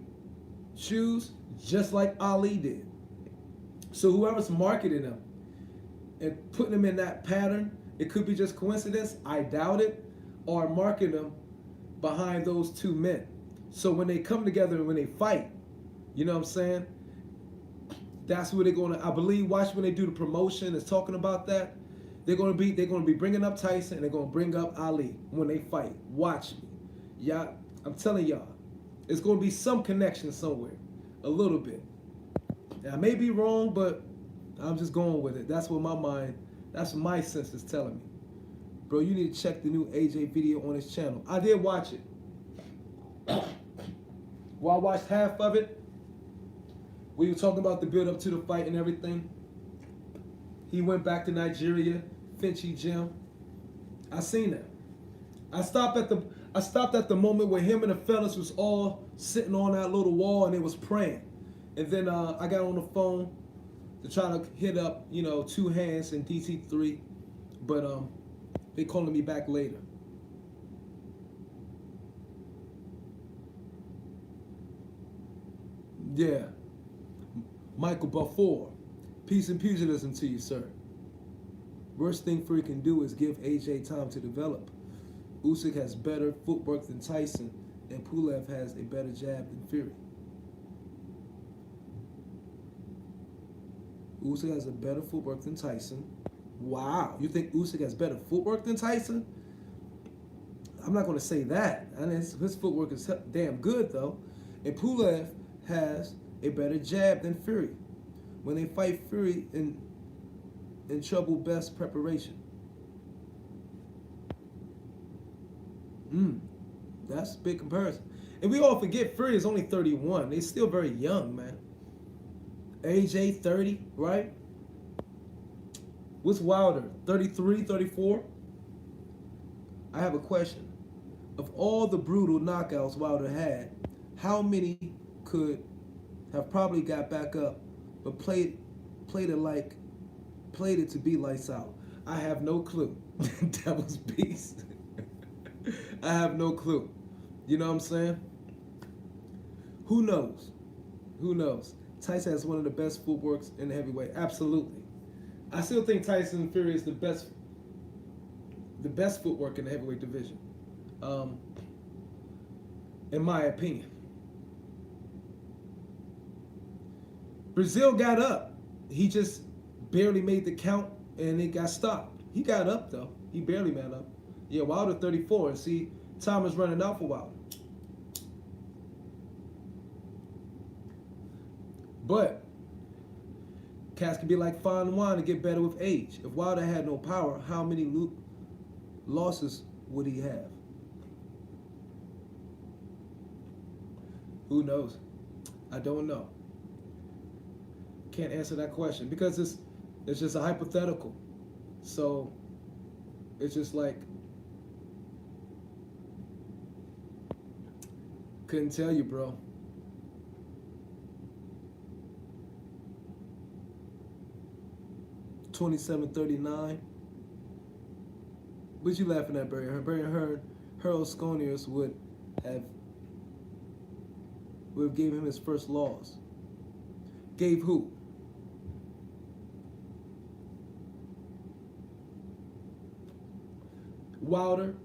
shoes, just like Ali did. So whoever's marketing him and putting him in that pattern, it could be just coincidence, I doubt it, or marketing him behind those 2 men. So when they come together and when they fight, you know what I'm saying? That's what they're gonna. I believe. Watch when they do the promotion. Is talking about that. They're gonna be bringing up Tyson and they're gonna bring up Ali when they fight. Watch me, y'all. I'm telling y'all, it's gonna be some connection somewhere, a little bit. I may be wrong, but I'm just going with it. That's what that's what my sense is telling me. Bro, you need to check the new AJ video on his channel. I did watch it. Well, I watched half of it. We were talking about the build up to the fight and everything. He went back to Nigeria, Finchy Gym. I seen that. I stopped at the moment where him and the fellas was all sitting on that little wall and they was praying. And then I got on the phone to try to hit up, 2 hands and DT3, but they calling me back later. Yeah, Michael Buffour, peace and pugilism to you, sir. Worst thing Fury can do is give AJ time to develop. Usyk has better footwork than Tyson, and Pulev has a better jab than Fury. Usyk has a better footwork than Tyson. Wow, you think Usyk has better footwork than Tyson? I'm not going to say that. I mean, his footwork is damn good, though. And Pulev has a better jab than Fury. When they fight Fury in trouble, best preparation. That's a big comparison. And we all forget Fury is only 31. They're still very young, man. AJ 30, right? What's Wilder? 33, 34? I have a question. Of all the brutal knockouts Wilder had, how many could have probably got back up but played it to be lights out? I have no clue. Devil's beast. I have no clue. You know what I'm saying? Who knows? Who knows? Tyson has one of the best footworks in the heavyweight. Absolutely. I still think Tyson Fury is the best footwork in the heavyweight division. In my opinion. Brazil got up. He just barely made the count and it got stopped. He got up though. He barely made up. Yeah, Wilder 34. See, time is running out for Wilder. But cats can be like fine wine and get better with age. If Wilder had no power, how many losses would he have? Who knows? I don't know. Can't answer that question because it's just a hypothetical. So it's just like couldn't tell you, bro. $27.39. What you laughing at, Barry? Barry Hearn, Harold Sconius would have gave him his first loss. Gave who? Wilder.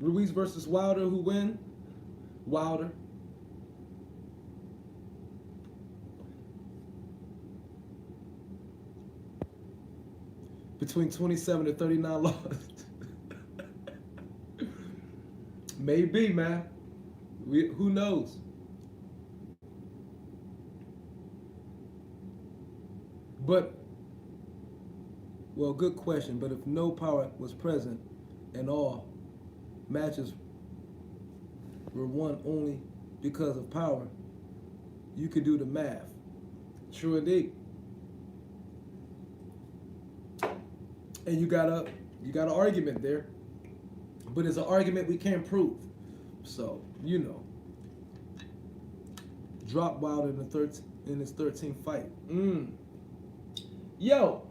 Ruiz versus Wilder. Who win? Wilder. Between 27 to 39 losses. Maybe, man. Who knows? But, well, good question. But if no power was present and all matches were won only because of power, you could do the math. True indeed. And you got an argument there, but it's an argument we can't prove. So you know, drop Wilder in his 13th fight. Yo,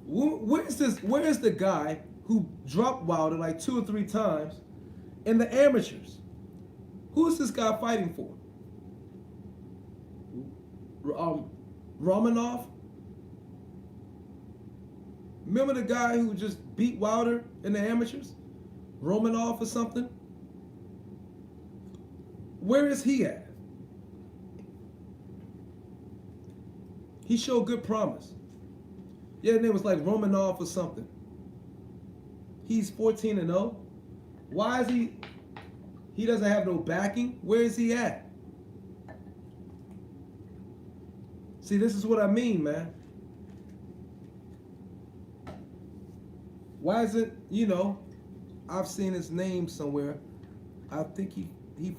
where's the guy who dropped Wilder like 2 or 3 times in the amateurs? Who's this guy fighting for? Romanov? Remember the guy who just beat Wilder in the amateurs? Romanov or something? Where is he at? He showed good promise. Yeah, his name was like Romanov or something. He's 14-0. Why is he doesn't have no backing? Where is he at? See, this is what I mean, man. Why is it, I've seen his name somewhere. I think he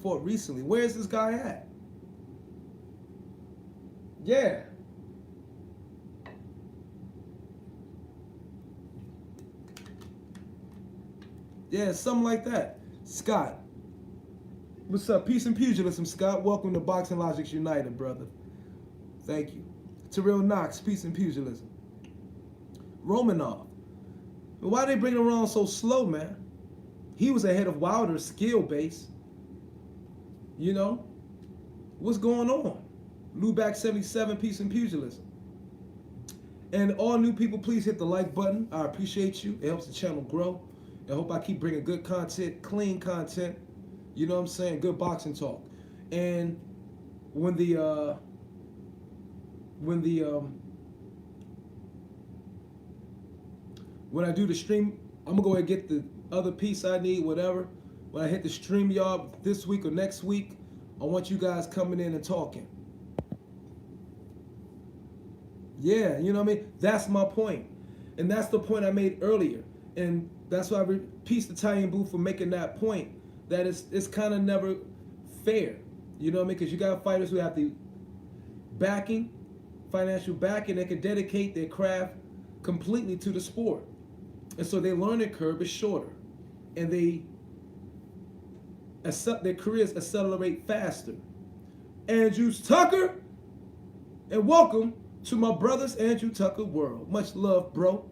fought recently. Where is this guy at? Yeah. Yeah, something like that. Scott. What's up? Peace and pugilism, Scott. Welcome to Boxing Logics United, brother. Thank you. Terrell Knox, peace and pugilism. Romanov. Why they bring him around so slow, man? He was ahead of Wilder's skill base. What's going on? Lubac 77, peace and pugilism. And all new people, please hit the like button. I appreciate you. It helps the channel grow. I hope I keep bringing good content, clean content. You know what I'm saying? Good boxing talk. And when I do the stream, I'm gonna go ahead and get the other piece I need, whatever. When I hit the StreamYard this week or next week, I want you guys coming in and talking. Yeah, you know what I mean? That's my point. And that's the point I made earlier. And that's why I pieced the Italian Boo for making that point, that it's kind of never fair. You know what I mean? Because you got fighters who have the backing, financial backing, that can dedicate their craft completely to the sport. And so their learning curve is shorter. And their careers accelerate faster. Andrew Tucker, and welcome to my brother's Andrew Tucker world. Much love, bro.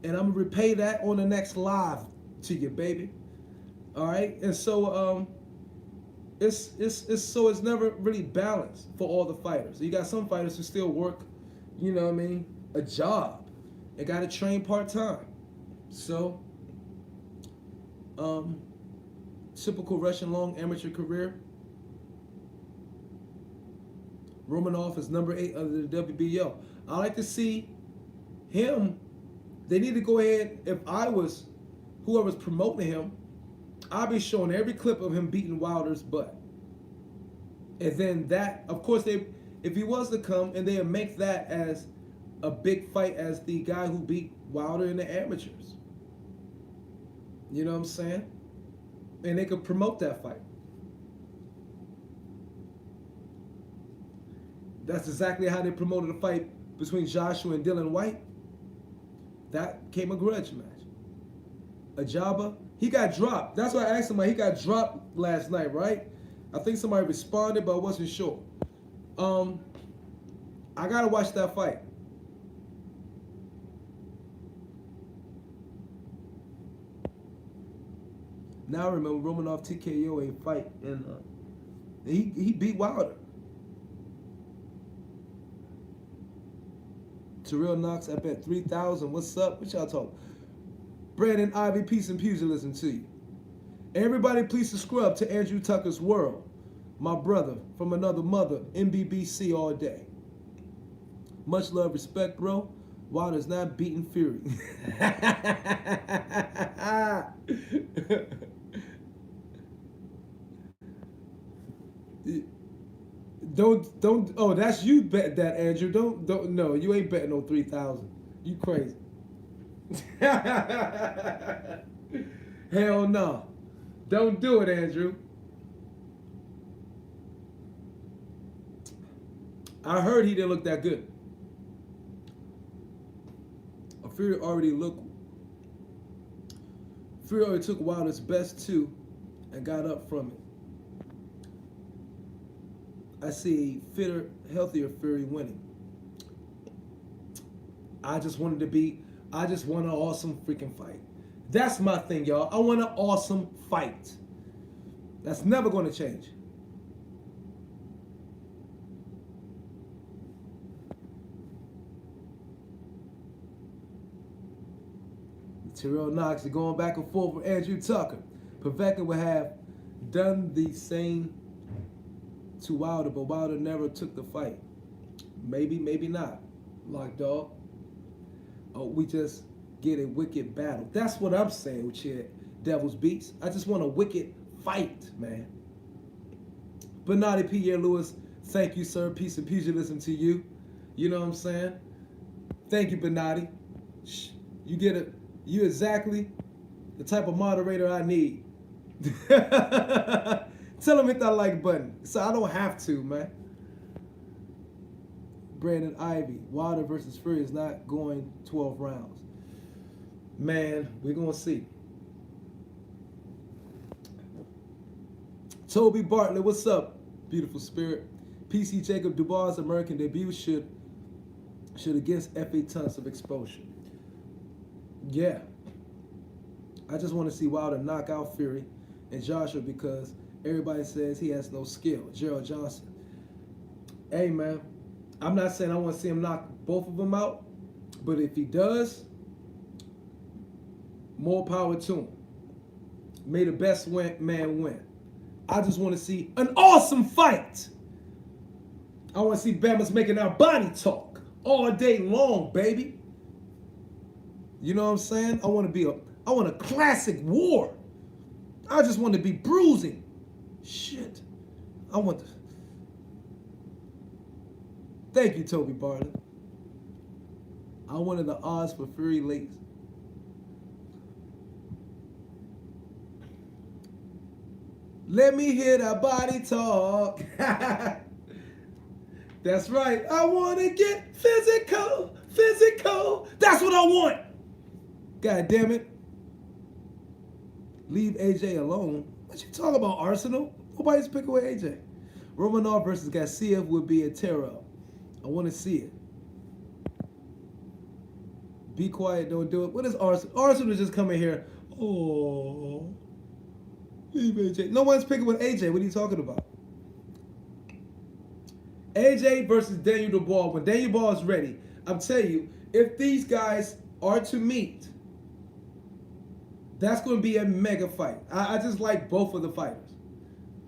And I'm going to repay that on the next live to you, baby. All right, and so it's never really balanced for all the fighters. You got some fighters who still work, you know what I mean, a job, and got to train part time. So, um, typical Russian long amateur career. Romanov is number 8 under the WBO. I like to see him. They need to go ahead. If I was whoever's promoting him, I'll be showing every clip of him beating Wilder's butt. And then that, of course, if he was to come and they would make that as a big fight as the guy who beat Wilder in the amateurs. You know what I'm saying? And they could promote that fight. That's exactly how they promoted the fight between Joshua and Dylan White. That came a grudge match. Ajaba, he got dropped. That's why I asked him, he got dropped last night, right? I think somebody responded, but I wasn't sure. I gotta watch that fight. Now I remember Romanov TKO a fight, and he beat Wilder. Terrell Knox, I bet 3,000. What's up? What y'all talking? Brandon Ivy, peace and pugilism to you. Everybody, please subscribe to Andrew Tucker's World. My brother from another mother, MBBC all day. Much love, respect, bro. Wilder's not beating Fury. Don't. Oh, that's you bet that, Andrew. Don't. No, you ain't betting no 3,000. You crazy. Hell no. Don't do it, Andrew. I heard he didn't look that good. Fury already took Wilder's best two and got up from it. I see a fitter, healthier Fury winning. I just want an awesome freaking fight. That's my thing, y'all. I want an awesome fight. That's never going to change. Terrell Knox is going back and forth with Andrew Tucker. Povetkin would have done the same to Wilder, but Wilder never took the fight. Maybe, maybe not. Lock dog. Oh, we just get a wicked battle. That's what I'm saying with your Devil's Beats. I just want a wicked fight, man. Bernardi Pierre Lewis, thank you, sir. Peace and pugilism to you. You know what I'm saying? Thank you, Bernardi. You get it. You exactly the type of moderator I need. Tell him hit that like button so I don't have to, man. Brandon Ivy, Wilder versus Fury is not going 12 rounds. Man, we're going to see. Toby Bartlett, what's up, beautiful spirit? PC Jacob Dubois' American debut should against F.A. tons of exposure. Yeah. I just want to see Wilder knock out Fury and Joshua because everybody says he has no skill. Gerald Johnson. Hey, man. I'm not saying I want to see him knock both of them out, but if he does, more power to him. May the best man win. I just want to see an awesome fight. I want to see Bama's making our body talk all day long, baby. You know what I'm saying? I want a classic war. I just want to be bruising. Shit. Thank you, Toby Bartlett. I wanted the odds for Fury late. Let me hear that body talk. That's right. I want to get physical. That's what I want. God damn it. Leave AJ alone. What you talking about, Arsenal? Nobody's picking with AJ. Romanov versus Garcia would be a terror. I want to see it. Be quiet, don't do it. What is Arsenal? Arsenal is just coming here. Oh. Leave AJ. No one's picking with AJ. What are you talking about? AJ versus Daniel Dubois. When Daniel Dubois is ready, I'm telling you, if these guys are to meet, that's going to be a mega fight. I just like both of the fighters.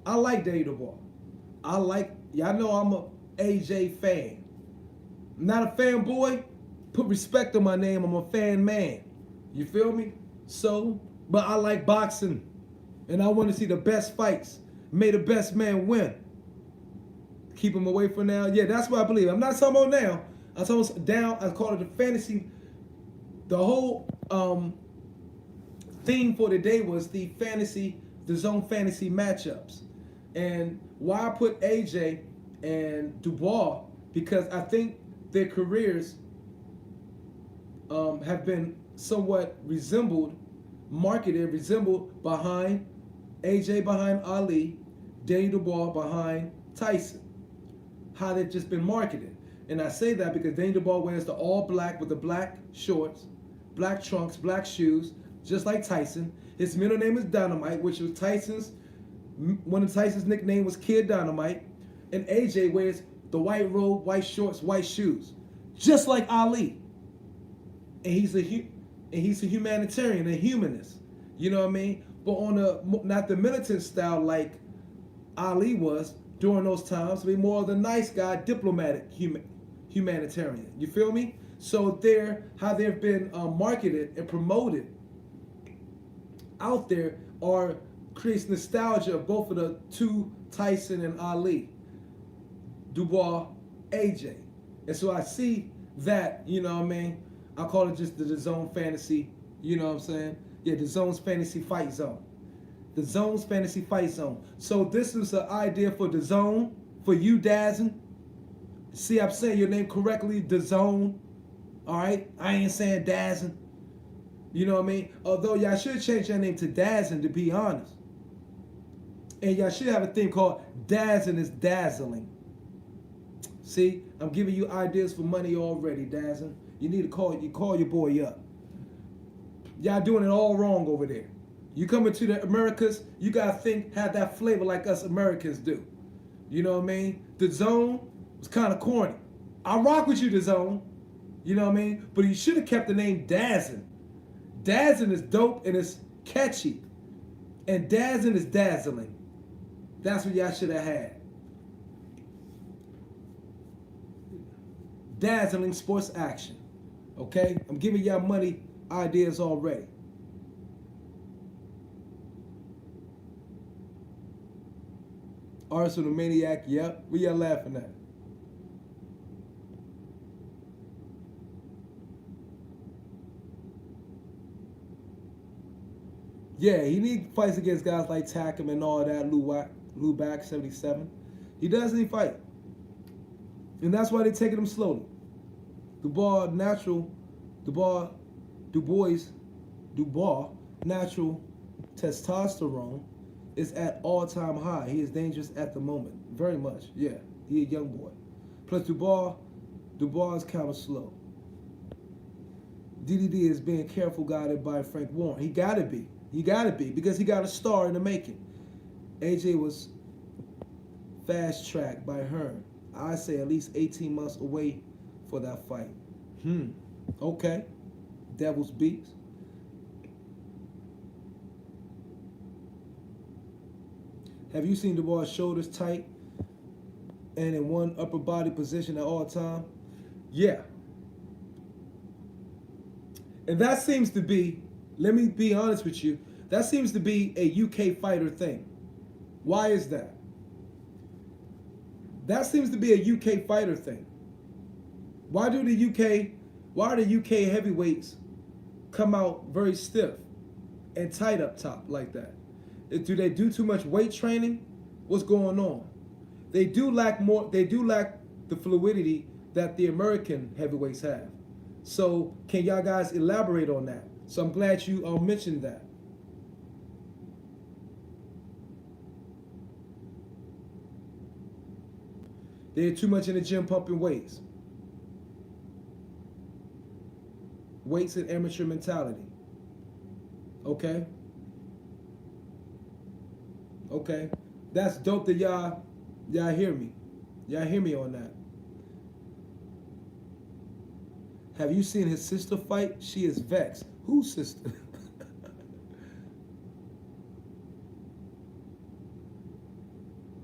I like Daniel Dubois. Y'all know I'm a AJ fan. I'm not a fanboy. Put respect on my name. I'm a fan man. You feel me? So, but I like boxing. And I want to see the best fights. May the best man win. Keep him away for now. Yeah, that's what I believe. I'm not talking about now. I'm talking about down. I call it the fantasy. The whole theme for today was the zone fantasy matchups. And why I put AJ and Dubois, because I think their careers have been somewhat marketed behind AJ behind Ali, Daniel Dubois behind Tyson. How they've just been marketed. And I say that because Daniel Dubois wears the all black with the black shorts, black trunks, black shoes, just like Tyson. His middle name is Dynamite, which was one of Tyson's nickname was Kid Dynamite. And AJ wears the white robe, white shorts, white shoes, just like Ali. And he's a humanitarian, a humanist. You know what I mean? But on not the militant style like Ali was during those times, but more of the nice guy, diplomatic humanitarian. You feel me? So how they've been marketed and promoted out there creates nostalgia of both of the two, Tyson and Ali, Dubois, AJ. And so I see that, you know what I mean? I call it just the zone fantasy, you know what I'm saying? Yeah, the zone's fantasy fight zone. The zone's fantasy fight zone. So this is an idea for the zone, for you, Dazzin. See, I'm saying your name correctly, the zone. All right? I ain't saying Dazzin. You know what I mean? Although y'all should change your name to Dazzin, to be honest. And y'all should have a thing called Dazzin is Dazzling. See, I'm giving you ideas for money already, Dazzin. You need to call your boy up. Y'all doing it all wrong over there. You coming to the Americas, you gotta have that flavor like us Americans do. You know what I mean? The zone was kind of corny. I rock with you, the zone. You know what I mean? But you should have kept the name Dazzin. Dazzin is dope and it's catchy. And Dazzin is dazzling. That's what y'all should have had. Dazzling sports action. Okay? I'm giving y'all money ideas already. Arsenal Maniac, yep. What y'all laughing at? Yeah, he needs fights against guys like Takum and all that, Lou Back, 77. He does need fight. And that's why they're taking him slowly. Dubois, natural testosterone is at all-time high. He is dangerous at the moment. Very much, yeah. He a young boy. Plus Dubois is kind of slow. DDD is being careful guided by Frank Warren. He gotta be. Because he got a star in the making. AJ was fast-tracked by Hearn. I say at least 18 months away for that fight. Okay. Devil's Beats. Have you seen Dubois' shoulders tight and in one upper body position at all time? Yeah. And that seems to be, let me be honest with you, that seems to be a UK fighter thing. Why is that? That seems to be a UK fighter thing. Why are the UK heavyweights come out very stiff and tight up top like that? Do they do too much weight training? What's going on? They do lack the fluidity that the American heavyweights have. So can y'all guys elaborate on that? So I'm glad you mentioned that. They're too much in the gym pumping weights. Weights and amateur mentality. Okay? Okay, that's dope that y'all hear me. Y'all hear me on that. Have you seen his sister fight? She is vexed. Whose sister?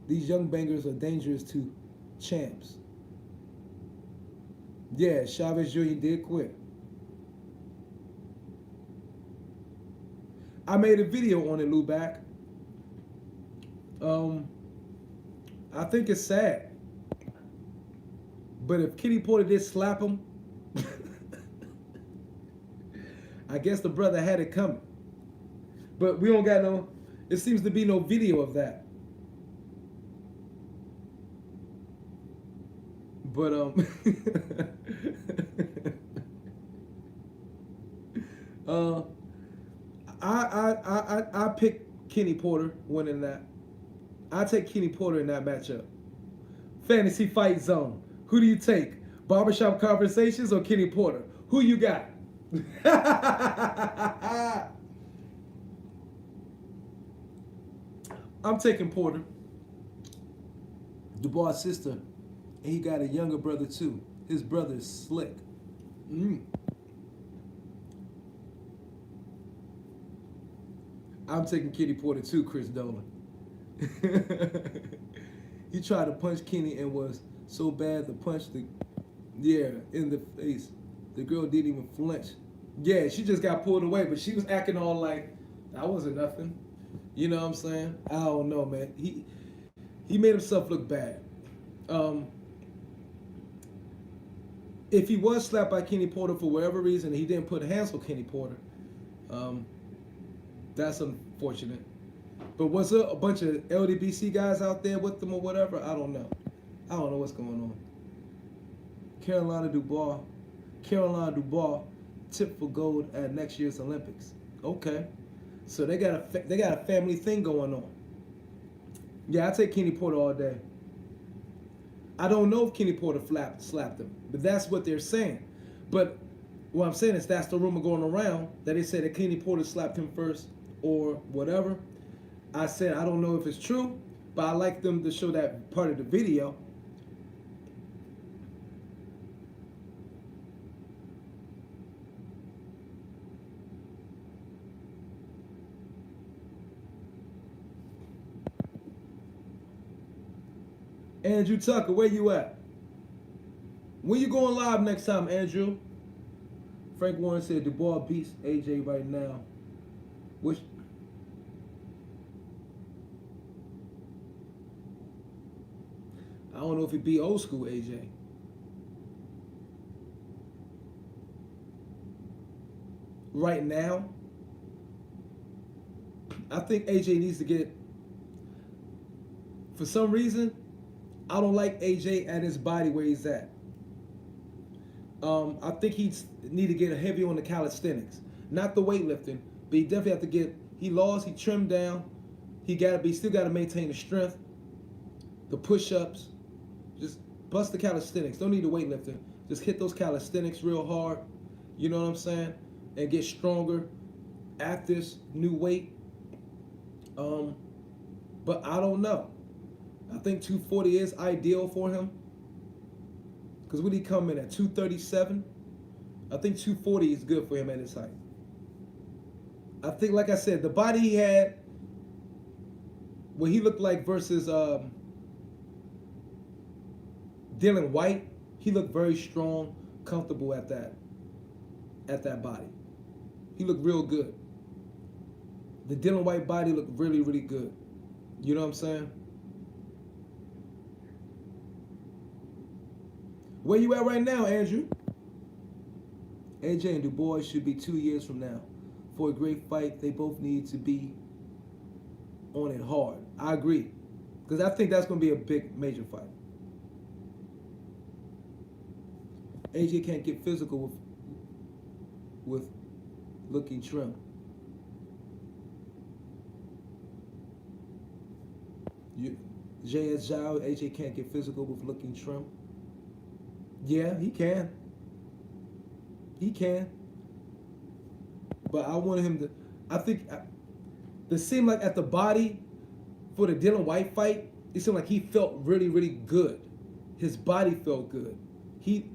These young bangers are dangerous to champs. Yeah, Chavez Jr. did quit. I made a video on it, Lou back. I think it's sad. But if Kenny Porter did slap him, I guess the brother had it coming. But we don't got no, it seems to be no video of that. But I pick Kenny Porter winning that. I take Kenny Porter in that matchup. Fantasy Fight Zone. Who do you take? Barbershop Conversations or Kenny Porter? Who you got? I'm taking Porter. Dubois' sister, and he got a younger brother too. His brother is slick. I'm taking Kenny Porter too, Chris Dolan. He tried to punch Kenny and was so bad the punch in the face. The girl didn't even flinch. Yeah, she just got pulled away, but she was acting all like that wasn't nothing. You know what I'm saying? I don't know, man. He made himself look bad. If he was slapped by Kenny Porter for whatever reason, he didn't put hands on Kenny Porter. That's unfortunate. But was there a bunch of LDBC guys out there with them or whatever? I don't know. I don't know what's going on. Carolina Dubois tipped for gold at next year's Olympics. Okay, so they got a family thing going on. Yeah, I take Kenny Porter all day. I don't know if Kenny Porter slapped him, but that's what they're saying. But what I'm saying is that's the rumor going around that they said that Kenny Porter slapped him first or whatever. I said I don't know if it's true, but I like them to show that part of the video. Andrew Tucker, where you at? When you going live next time, Andrew? Frank Warren said Dubois beats AJ right now. Which I don't know if he beat old school AJ. Right now, I think AJ needs to get. For some reason, I don't like AJ at his body where he's at. I think he need to get heavy on the calisthenics, not the weightlifting, but he definitely have to get. He lost, he trimmed down. He still got to maintain the strength, the push-ups. Just bust the calisthenics. Don't need the weightlifting. Just hit those calisthenics real hard. You know what I'm saying? And get stronger at this new weight. But I don't know. I think 240 is ideal for him. Because when he come in at 237, I think 240 is good for him at his height. I think, like I said, the body he had, what he looked like versus Dylan White, he looked very strong, comfortable at that body. He looked real good. The Dylan White body looked really, really good. You know what I'm saying? Where you at right now, Andrew? AJ and Dubois should be 2 years from now. For a great fight, they both need to be on it hard. I agree. Because I think that's going to be a big, major fight. AJ can't get physical with looking trim. JS Zhao, AJ can't get physical with looking trim. Yeah, he can. He can. But I wanted him to, I think, it seemed like at the body, for the Dylan White fight, it seemed like he felt really, really good. His body felt good. He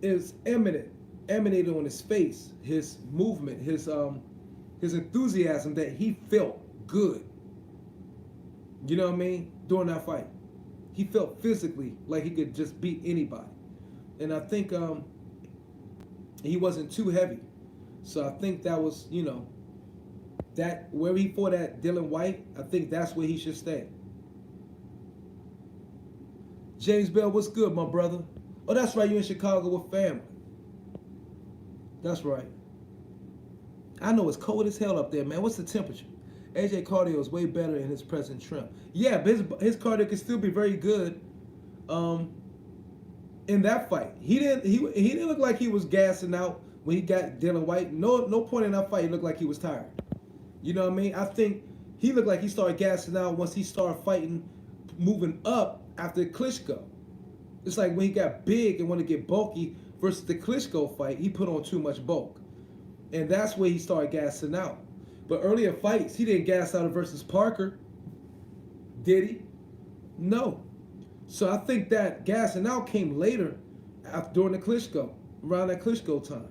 is emanated on his face, his movement, his enthusiasm that he felt good. You know what I mean? During that fight, he felt physically like he could just beat anybody, and I think he wasn't too heavy, so I think that was that where he fought at Dylan White. I think that's where he should stay. James Bell, what's good, my brother? Oh, that's right, you in Chicago with family. That's right. I know it's cold as hell up there, man. What's the temperature? AJ cardio is way better in his present trim. Yeah, but his cardio can still be very good. In that fight, he didn't look like he was gassing out when he got Dylan White. No point in that fight he looked like he was tired. You know what I mean? I think he looked like he started gassing out once he started fighting, moving up after Klitschko. It's like when he got big and wanted to get bulky versus the Klitschko fight, he put on too much bulk. And that's where he started gassing out. But earlier fights, he didn't gas out versus Parker. Did he? No. So I think that gassing out came later during the Klitschko, around that Klitschko time.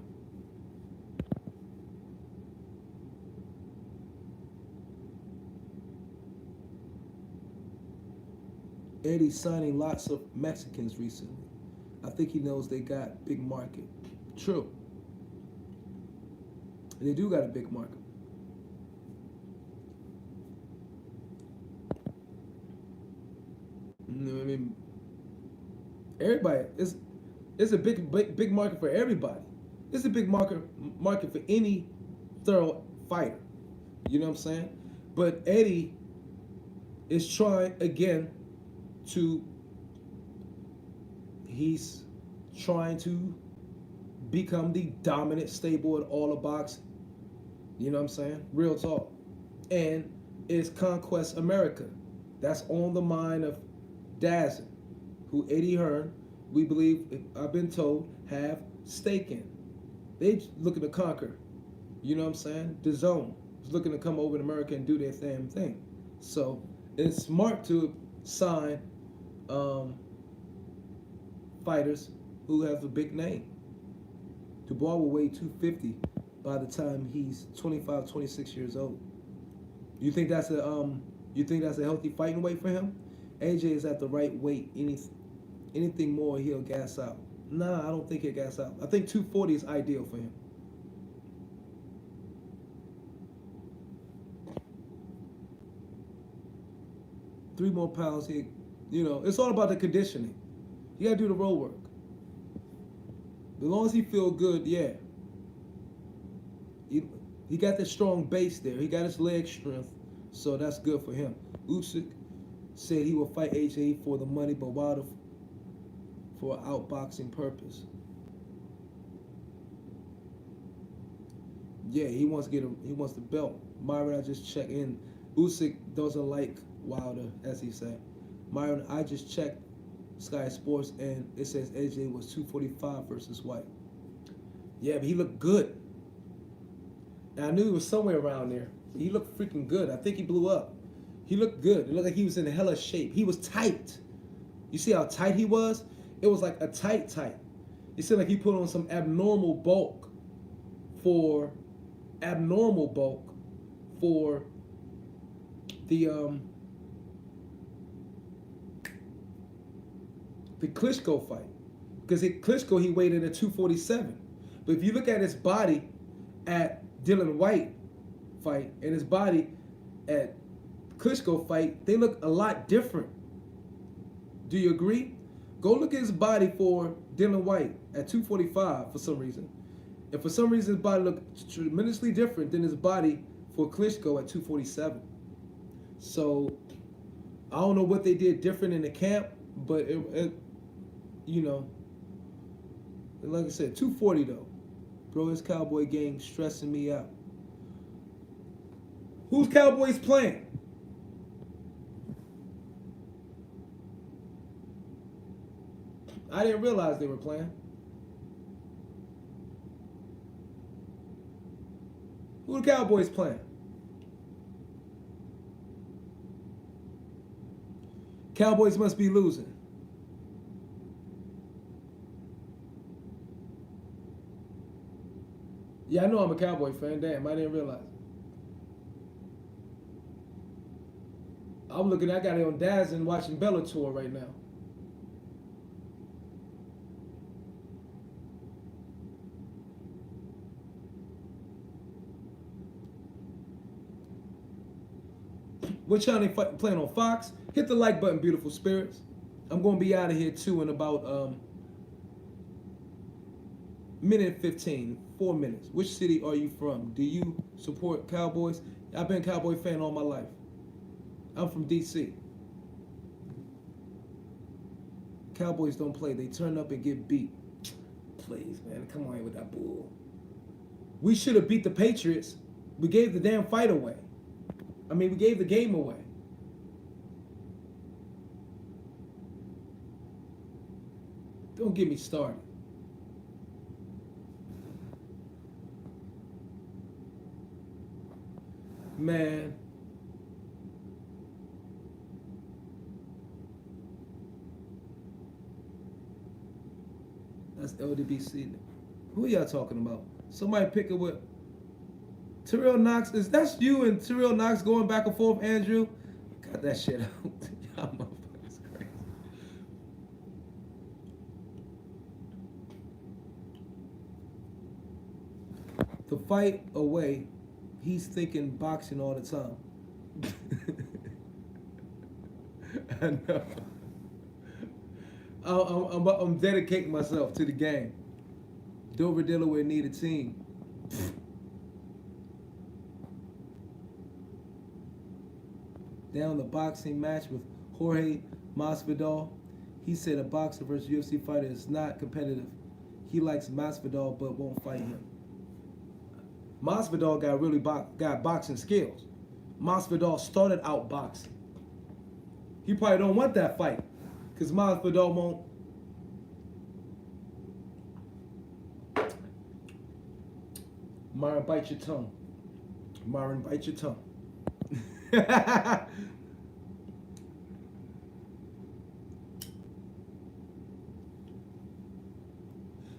Eddie's signing lots of Mexicans recently. I think he knows they got big market. True. They do got a big market. You know what I mean? Everybody, it's a big market for everybody. It's a big market for any thorough fighter. You know what I'm saying? But Eddie is trying again he's trying to become the dominant stable in all of boxing. You know what I'm saying? Real talk. And it's Conquest America. That's on the mind of Dazin, who Eddie Hearn, we believe, I've been told, have stake in. They looking to conquer. You know what I'm saying? The zone is looking to come over to America and do their damn thing. So it's smart to sign fighters who have a big name. Dubois will weigh 250 by the time he's 25, 26 years old. You think that's a healthy fighting weight for him? AJ is at the right weight. Anything more, he'll gas out. Nah, I don't think he'll gas out. I think 240 is ideal for him. Three more pounds, it's all about the conditioning. You gotta do the road work. As long as he feel good, yeah. He got that strong base there. He got his leg strength, so that's good for him. Usyk said he will fight AJ for the money, but Wilder for outboxing purpose. Yeah, he wants the belt. Myron, I just checked in. Usyk doesn't like Wilder, as he said. Myron, I just checked Sky Sports, and it says AJ was 245 versus White. Yeah, but he looked good. And I knew he was somewhere around there. He looked freaking good. I think he blew up. He looked good. It looked like he was in a hella shape. He was tight. You see how tight he was? It was like a tight. It seemed like he put on some abnormal bulk for the Klitschko fight. Because Klitschko, he weighed in at 247. But if you look at his body at Dylan White fight and his body at Klitschko fight, they look a lot different. Do you agree? Go look at his body for Dylan White at 245 for some reason. And for some reason, his body looked tremendously different than his body for Klitschko at 247. So, I don't know what they did different in the camp, but like I said, 240 though. Bro, this Cowboy gang stressing me out. Who's Cowboys playing? I didn't realize they were playing. Who the Cowboys playing? Cowboys must be losing. Yeah, I know I'm a Cowboy fan. Damn, I didn't realize. I'm looking. I got it on Daz and watching Bellator right now. What channel they playing on? Fox? Hit the like button, beautiful spirits. I'm gonna be out of here too in about minute 15, 4 minutes. Which city are you from? Do you support Cowboys? I've been a Cowboy fan all my life. I'm from DC. Cowboys don't play. They turn up and get beat. Please, man, come on with that bull. We should have beat the Patriots. We gave the damn fight away. I mean, we gave the game away. Don't get me started. Man. That's LDBC. Who y'all talking about? Somebody pick it with Terrell Knox. Is that you and Terrell Knox going back and forth, Andrew? Cut that shit out. Y'all motherfuckers crazy. To fight away, he's thinking boxing all the time. I know. I'm dedicating myself to the game. Dover, Delaware need a team. Down the boxing match with Jorge Masvidal. He said a boxer versus UFC fighter is not competitive. He likes Masvidal but won't fight him. Masvidal got really got boxing skills. Masvidal started out boxing. He probably don't want that fight because Masvidal won't. Myron, bite your tongue. Myron, bite your tongue.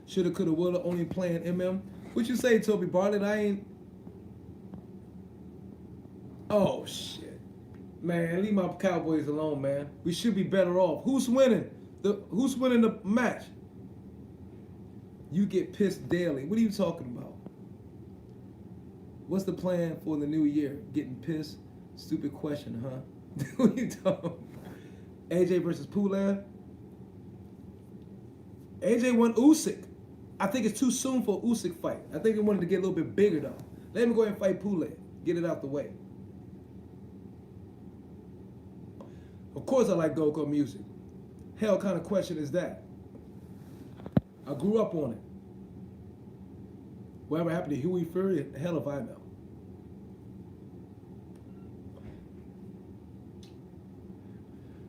Shoulda, coulda, woulda, only playing MM. What you say, Toby Bartlett? I ain't. Oh shit, man! Leave my Cowboys alone, man. We should be better off. Who's winning? Who's winning the match? You get pissed daily. What are you talking about? What's the plan for the new year? Getting pissed? Stupid question, huh? What you talking? AJ versus Poulin. AJ won Usyk. I think it's too soon for an Usyk fight. I think he wanted to get a little bit bigger though. Let him go ahead and fight Poulin. Get it out the way. Of course I like go-go music. Hell kind of question is that? I grew up on it. Whatever happened to Huey Fury, hell if I know.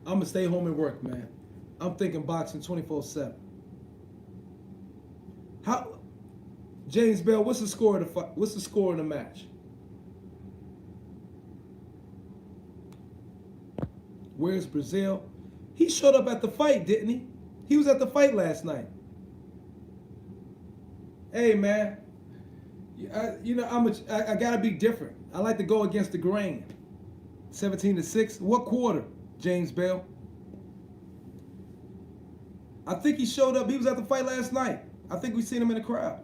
I'm gonna stay home and work, man. I'm thinking boxing 24/7. How, James Bell? What's the score of the fight? What's the score of the match? Where's Brazil? He showed up at the fight, didn't he? He was at the fight last night. Hey, man. I gotta be different. I like to go against the grain. 17-6. What quarter, James Bell? I think he showed up. He was at the fight last night. I think we seen him in the crowd.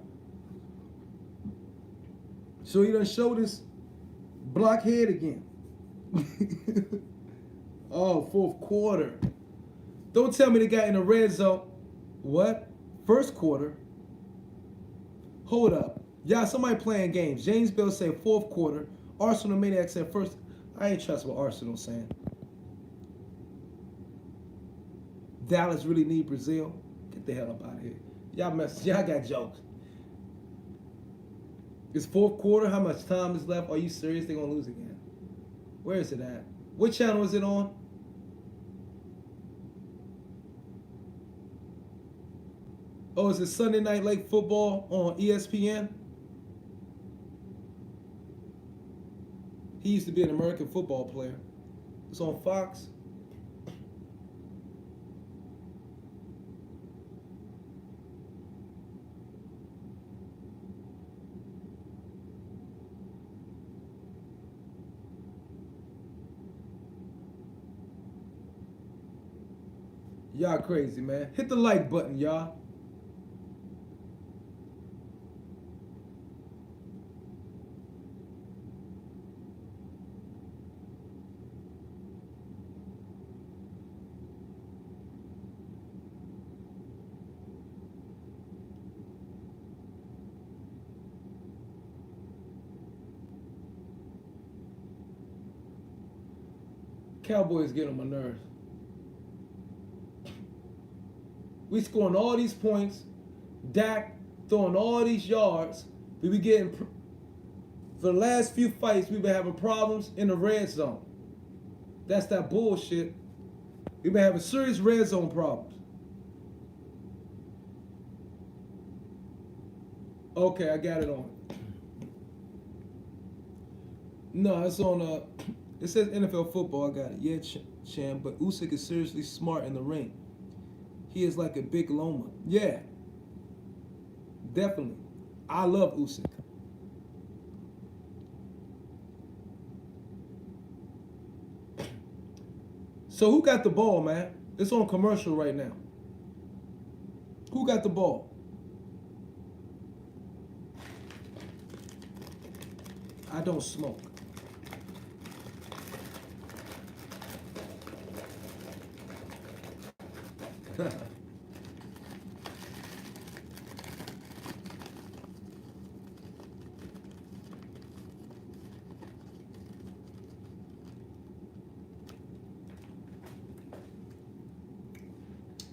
So he done showed his blockhead again. Oh, fourth quarter. Don't tell me the guy in the red zone. What? First quarter? Hold up. Y'all, somebody playing games. James Bell said fourth quarter. Arsenal Maniac said first. I ain't trust what Arsenal saying. Dallas really need Brazil. Get the hell up out of here. Y'all got jokes. It's fourth quarter. How much time is left? Are you serious? They're going to lose again. Where is it at? What channel is it on? Oh, is it Sunday Night Late Football on ESPN? He used to be an American football player. It's on Fox. Y'all crazy, man. Hit the like button, y'all. Cowboys get on my nerves. We scoring all these points. Dak throwing all these yards. We be getting, for the last few fights, we've been having problems in the red zone. That's that bullshit. We've been having serious red zone problems. Okay, I got it on. No, it's on, it says NFL football, I got it. Yeah, Chan, but Usyk is seriously smart in the ring. He is like a big Loma. Yeah, definitely. I love Usyk. So who got the ball, man? It's on commercial right now. Who got the ball? I don't smoke.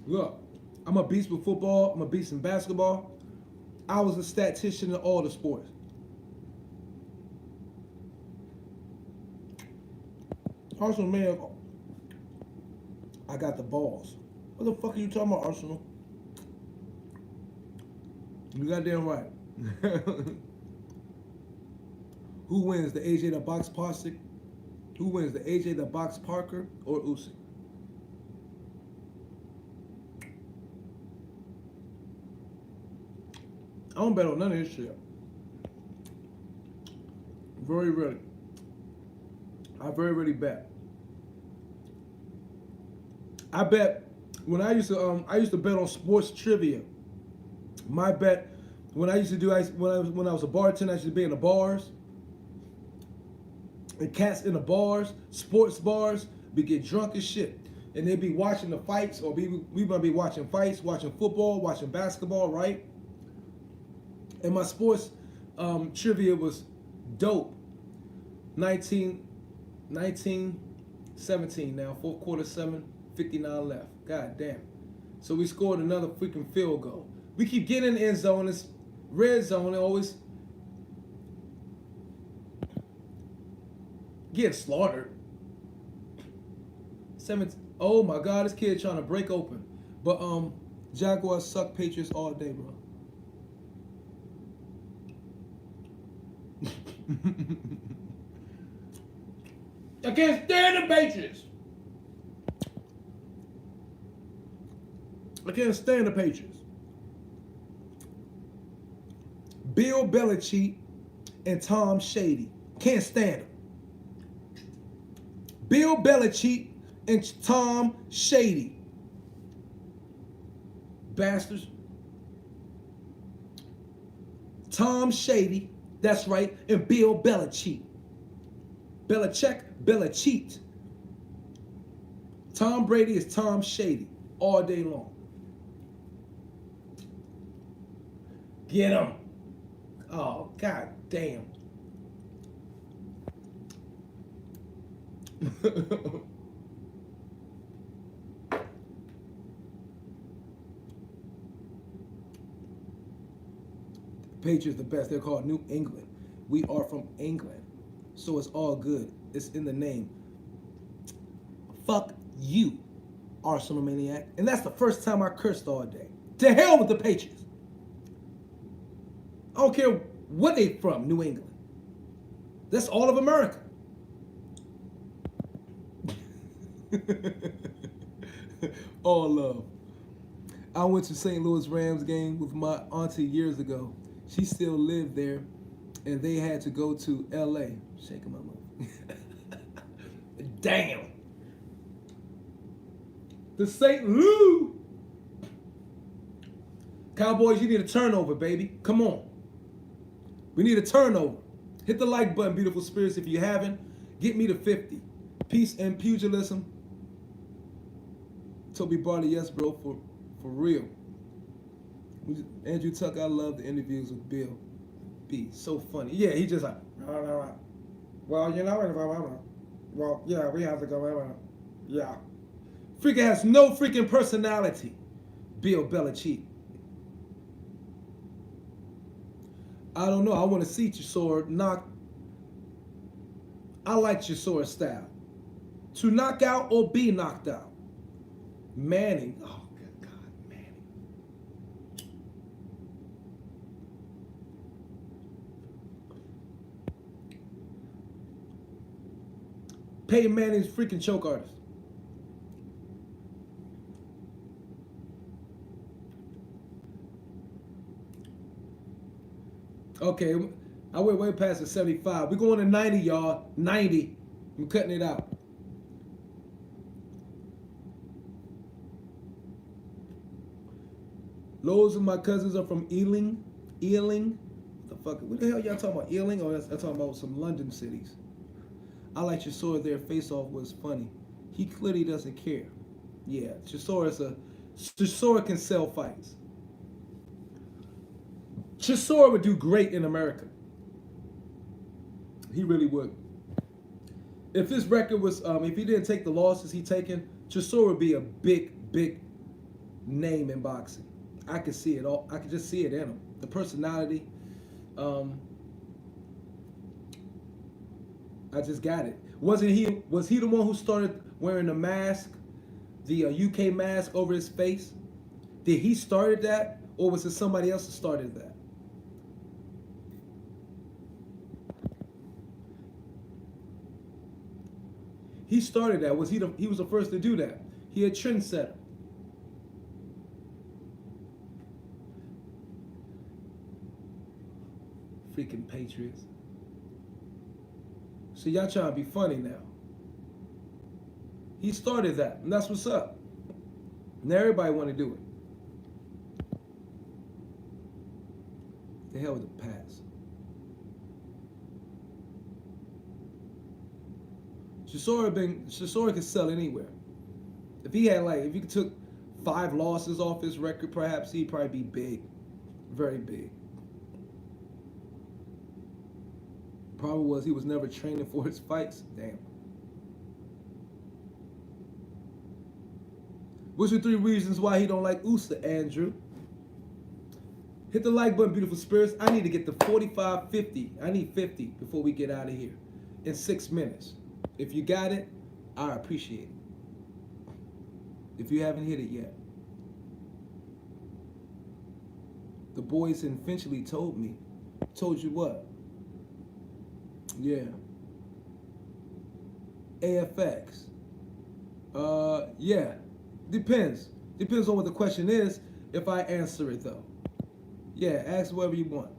Look, I'm a beast with football. I'm a beast in basketball. I was a statistician in all the sports. Arsenal, man, I got the balls. What the fuck are you talking about, Arsenal? You goddamn right. Who wins, the AJ that box Posick? Who wins, the AJ that box Parker or Usyk? I don't bet on none of this shit. Very rarely. I very rarely bet. I bet when I used to bet on sports trivia. My bet when I used to do when I was a bartender, I used to be in the bars. And cats in the bars, sports bars, be get drunk as shit. And they be watching the fights, or we might be watching fights, watching football, watching basketball, right? And my sports trivia was dope. 17 now, fourth quarter 7:59 left. God damn. So we scored another freaking field goal. We keep getting in the end zone, this red zone, and always getting slaughtered. Oh my God, this kid trying to break open. But Jaguars suck, Patriots all day, bro. I can't stand the Patriots. I can't stand the Patriots. Bill Belichick and Tom Shady. Can't stand them. Bill Belichick and Tom Shady. Bastards. Tom Shady, that's right, and Bill Belichick. Belichick. Tom Brady is Tom Shady all day long. Get him. Oh, God damn. Patriots the best. They're called New England. We are from England. So it's all good. It's in the name. Fuck you, Arsenal maniac. And that's the first time I cursed all day. To hell with the Patriots. I don't care what they from, New England. That's all of America. All love. I went to St. Louis Rams game with my auntie years ago. She still lived there, and they had to go to L.A. Shaking my mouth. Damn. The St. Lou. Cowboys, you need a turnover, baby. Come on. We need a turnover. Hit the like button, beautiful spirits, if you haven't. Get me to 50. Peace and pugilism. Toby Barley, yes, bro, for real. Andrew Tuck, I love the interviews with Bill B. So funny. Yeah, he just like, well, you know, well, yeah, we have to go. Yeah. Freaking has no freaking personality. Bill Belichick. I don't know. I want to see Chisora knock. I like Chisora's style. To knock out or be knocked out. Manning. Oh, good God, Manning. Peyton Manning's freaking choke artist. Okay, I went way past the 75. We're going to 90, y'all. 90. I'm cutting it out. Loads of my cousins are from Ealing. Ealing? What the hell y'all talking about? Ealing? Or that's talking about some London cities. I like Chisora there. Face off was funny. He clearly doesn't care. Yeah, Chisora can sell fights. Chisora would do great in America. He really would. If this record was, if he didn't take the losses he taken, Chisora would be a big name in boxing. I could see it all. I could just see it in him. The personality. I just got it. Was he the one who started wearing the mask, the UK mask over his face? Did he started that, or was it somebody else that started that? He started that. He was the first to do that. He a trendsetter. Freaking Patriots. So y'all trying to be funny now. He started that, and that's what's up. Now everybody want to do it. The hell with the Pats. Chisora could sell anywhere. If he took 5 losses off his record, perhaps he'd probably be big. Very big. Problem was he was never training for his fights. Damn. What's your 3 reasons why he don't like Usyk, Andrew? Hit the like button, beautiful spirits. I need to get to 45, 50. I need 50 before we get out of here in 6 minutes. If you got it, I appreciate it. If you haven't hit it yet. The boys in Finchley told me. Told you what? Yeah. AFX. Yeah. Depends. Depends on what the question is if I answer it though. Yeah, ask whatever you want.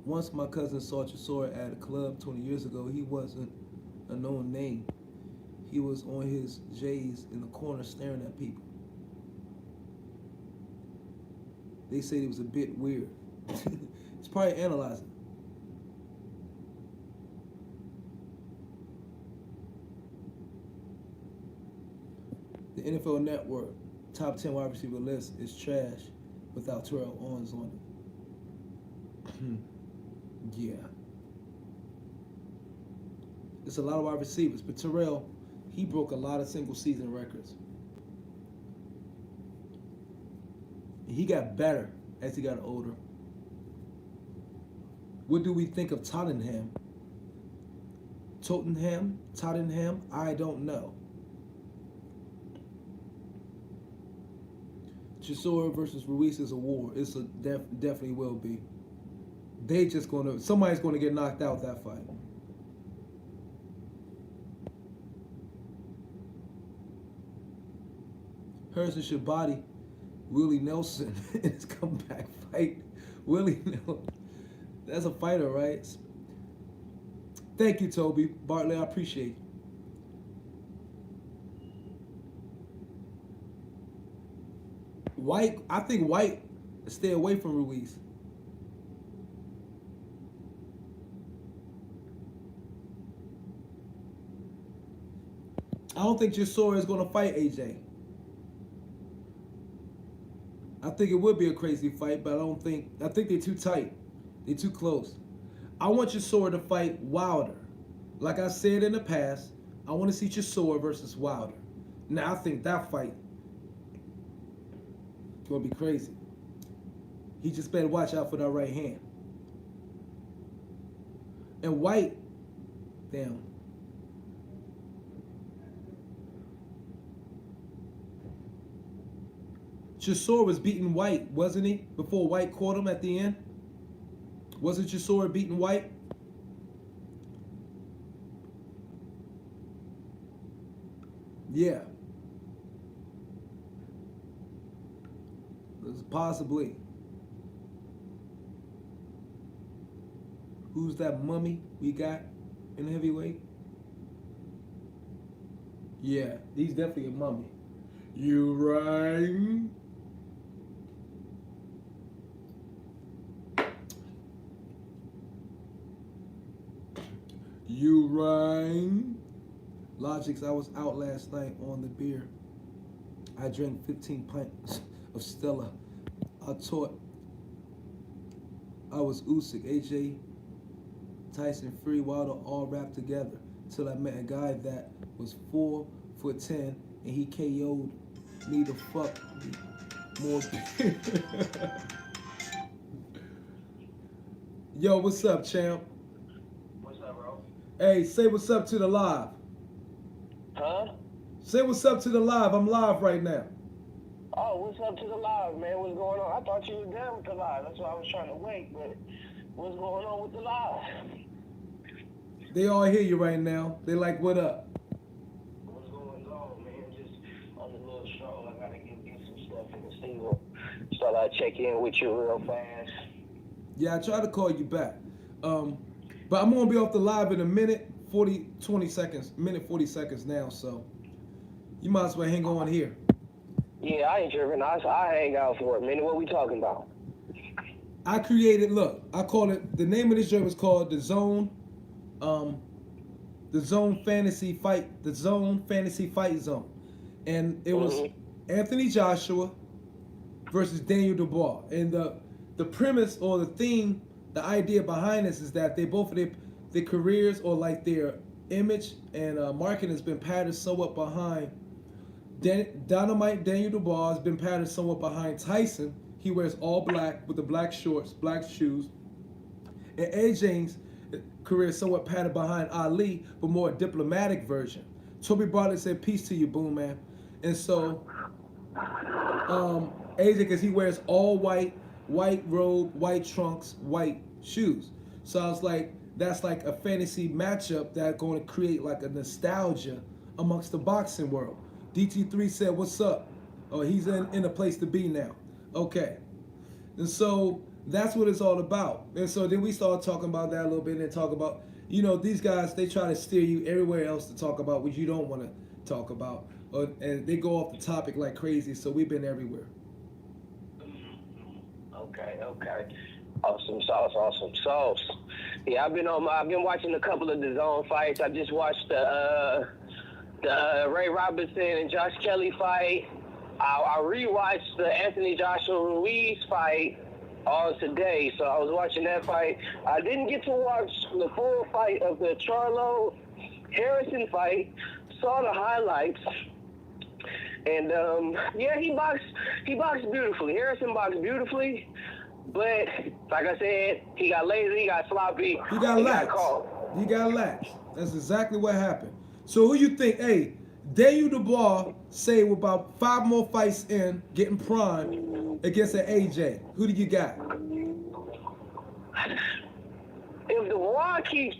Once my cousin saw Chisora at a club 20 years ago, he wasn't a known name. He was on his J's in the corner staring at people. They said he was a bit weird. He's probably analyzing. The NFL Network top 10 wide receiver list is trash without Terrell Owens on it. Yeah. It's a lot of wide receivers, but Terrell, he broke a lot of single season records. He got better as he got older. What do we think of Tottenham? Tottenham? I don't know. Chisora versus Ruiz is a war. It's a definitely will be. Somebody's gonna get knocked out that fight. Harrison Shabadi, Willie Nelson in his comeback fight. Willie Nelson. That's a fighter, right? Thank you, Toby. Bartley, I appreciate you. White, I think White stay away from Ruiz. I don't think Chisora is going to fight AJ. I think it would be a crazy fight, but I think they're too tight. They're too close. I want Chisora to fight Wilder. Like I said in the past, I want to see Chisora versus Wilder. Now I think that fight is going to be crazy. He just better watch out for that right hand. And White, damn. Chisora was beating White, wasn't he? Before White caught him at the end? Wasn't Chisora beating White? Yeah. Possibly. Who's that mummy we got in heavyweight? Yeah, he's definitely a mummy. You right? You right? Logics, I was out last night on the beer. I drank 15 pints of Stella. I taught I was Usyk, AJ, Tyson, Free, Wilder all wrapped together till I met a guy that was 4'10" and he KO'd me to fuck me more. Yo, what's up, champ? What's up, bro? Hey, say what's up to the live. Huh? Say what's up to the live. I'm live right now. Oh, what's up to the live, man? What's going on? I thought you was down with the live. That's why I was trying to wait, but what's going on with the live? They all hear you right now. They like, what up? What's going on, man? Just on the little stroll. I gotta get some stuff in the studio. So I check in with you real fast. Yeah, I tried to call you back. But I'm gonna be off the live in a minute, 20 seconds, minute 40 seconds now, so you might as well hang on here. Yeah, I ain't tripping. I hang out for a minute. What we talking about? I created, look, I call it, the name of this joint was called the Zone Fantasy Fight Zone. And it was Anthony Joshua versus Daniel Dubois. And the premise or the theme, the idea behind this is that they both of their careers or like their image and marketing has been patterned somewhat behind Dynamite. Daniel Dubois has been patterned somewhat behind Tyson. He wears all black with the black shorts, black shoes. And AJ's career is somewhat patterned behind Ali, but more a diplomatic version. Toby Bartlett said, peace to you, Boom Man. And so AJ, because he wears all white robe, white trunks, white shoes. So I was like, that's like a fantasy matchup that's going to create like a nostalgia amongst the boxing world. DT3 said, what's up? Oh, he's in a place to be now. Okay. And so that's what it's all about. And so then we started talking about that a little bit and then talk about, these guys, they try to steer you everywhere else to talk about what you don't want to talk about. And they go off the topic like crazy, so we've been everywhere. Okay. Awesome sauce. Yeah, I've been watching a couple of the Zone fights. I just watched the Ray Robinson and Josh Kelly fight. I rewatched the Anthony Joshua Ruiz fight today, so I was watching that fight. I didn't get to watch the full fight of the Charlo Harrison fight. Saw the highlights, and yeah, he boxed beautifully. Harrison boxed beautifully, but like I said, he got lazy, he got sloppy, he got lax. That's exactly what happened. So who you think? Hey, Daniel Dubois say with about 5 more fights in, getting primed against an AJ. Who do you got? If Dubois keeps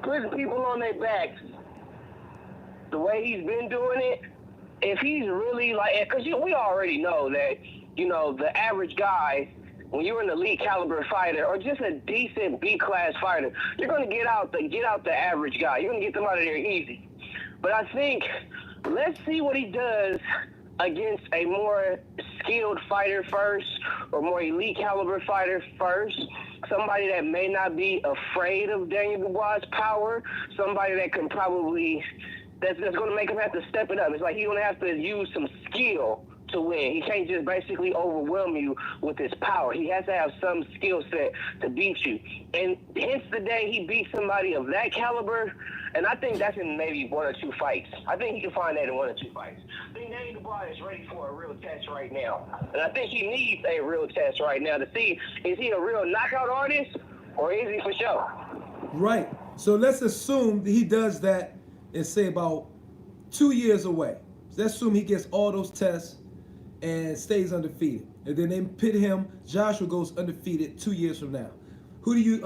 putting people on their backs the way he's been doing it, if he's really like, because we already know that, the average guy, when you're an elite caliber fighter or just a decent B-class fighter, you're going to get out the average guy. You're going to get them out of there easy. But I think, let's see what he does against a more skilled fighter first, or more elite caliber fighter first, somebody that may not be afraid of Daniel Dubois' power, somebody that can probably, that's going to make him have to step it up. It's like he's going to have to use some skill to win. He can't just basically overwhelm you with his power. He has to have some skill set to beat you. And hence the day he beats somebody of that caliber, and I think that's in maybe 1 or 2 fights. I think he can find that in 1 or 2 fights. I think Daniel Dubois is ready for a real test right now. And I think he needs a real test right now to see, is he a real knockout artist or is he for sure? Right. So let's assume that he does that and say about 2 years away. So let's assume he gets all those tests and stays undefeated. And then they pit him, Joshua goes undefeated 2 years from now. Who do you,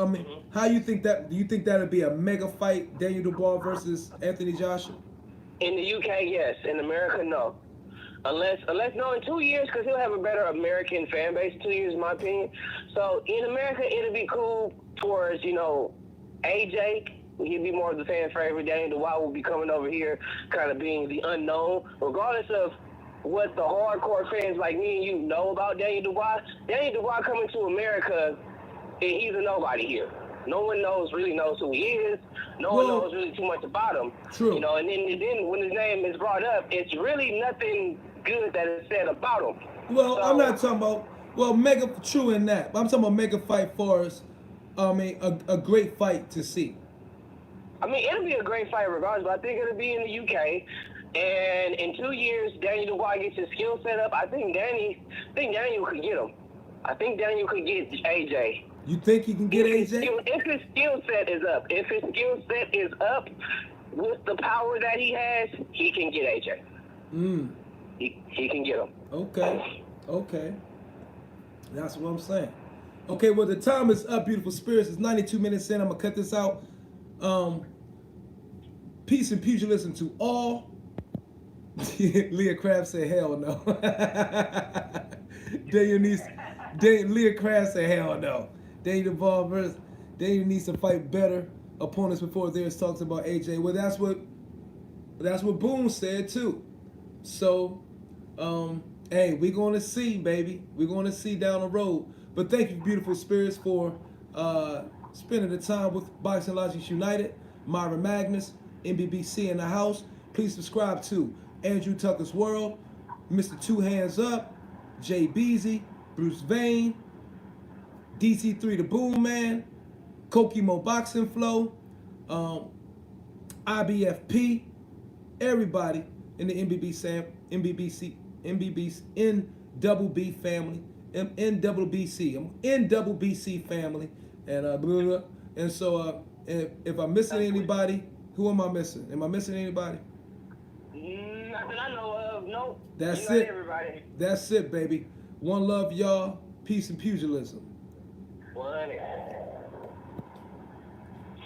how you think that, do you think that would be a mega fight, Daniel Dubois versus Anthony Joshua? In the UK, yes. In America, no. Unless no, in 2 years, because he'll have a better American fan base in 2 years, in my opinion. So in America, it'll be cool towards, AJ. He'd be more of the fan favorite. Daniel Dubois will be coming over here, kind of being the unknown, regardless of what the hardcore fans like me and you know about Daniel Dubois. Daniel Dubois coming to America, he's a nobody here. No one really knows who he is. No one knows really too much about him. True. And then when his name is brought up, it's really nothing good that is said about him. Well, so, I'm not talking about, mega, true in that. But I'm talking about mega fight for us. A great fight to see. I mean, it'll be a great fight regardless, but I think it'll be in the UK. And in 2 years, Daniel Dubois gets his skill set up. I think Daniel could get him. I think Daniel could get AJ. You think he can get AJ? If his skill set is up. If his skill set is up with the power that he has, he can get AJ. He can get him. Okay. That's what I'm saying. Okay, well, the time is up, beautiful spirits. It's 92 minutes in. I'm going to cut this out. Peace and pugilism to all. Leah Craft said, hell no. Leah Craft said, hell no. Daniel Dubois versus Daniel needs to fight better opponents before there's talks about AJ. Well, that's what Boone said too. So, hey, we're going to see, baby. We're going to see down the road. But thank you, beautiful spirits, for spending the time with Boxing Logics United. Myra Magnus, MBBC in the house. Please subscribe to Andrew Tucker's World, Mr. Two Hands Up, Jay Beasy, Bruce Vane, DC3 the Boom Man, Kokimo Boxing Flow, IBFP, everybody in the NWB family, NWBC family, and so if I'm missing anybody, who am I missing? Am I missing anybody? Not that I know of. No. That's it. Everybody. That's it, baby. One love, y'all. Peace and pugilism. One.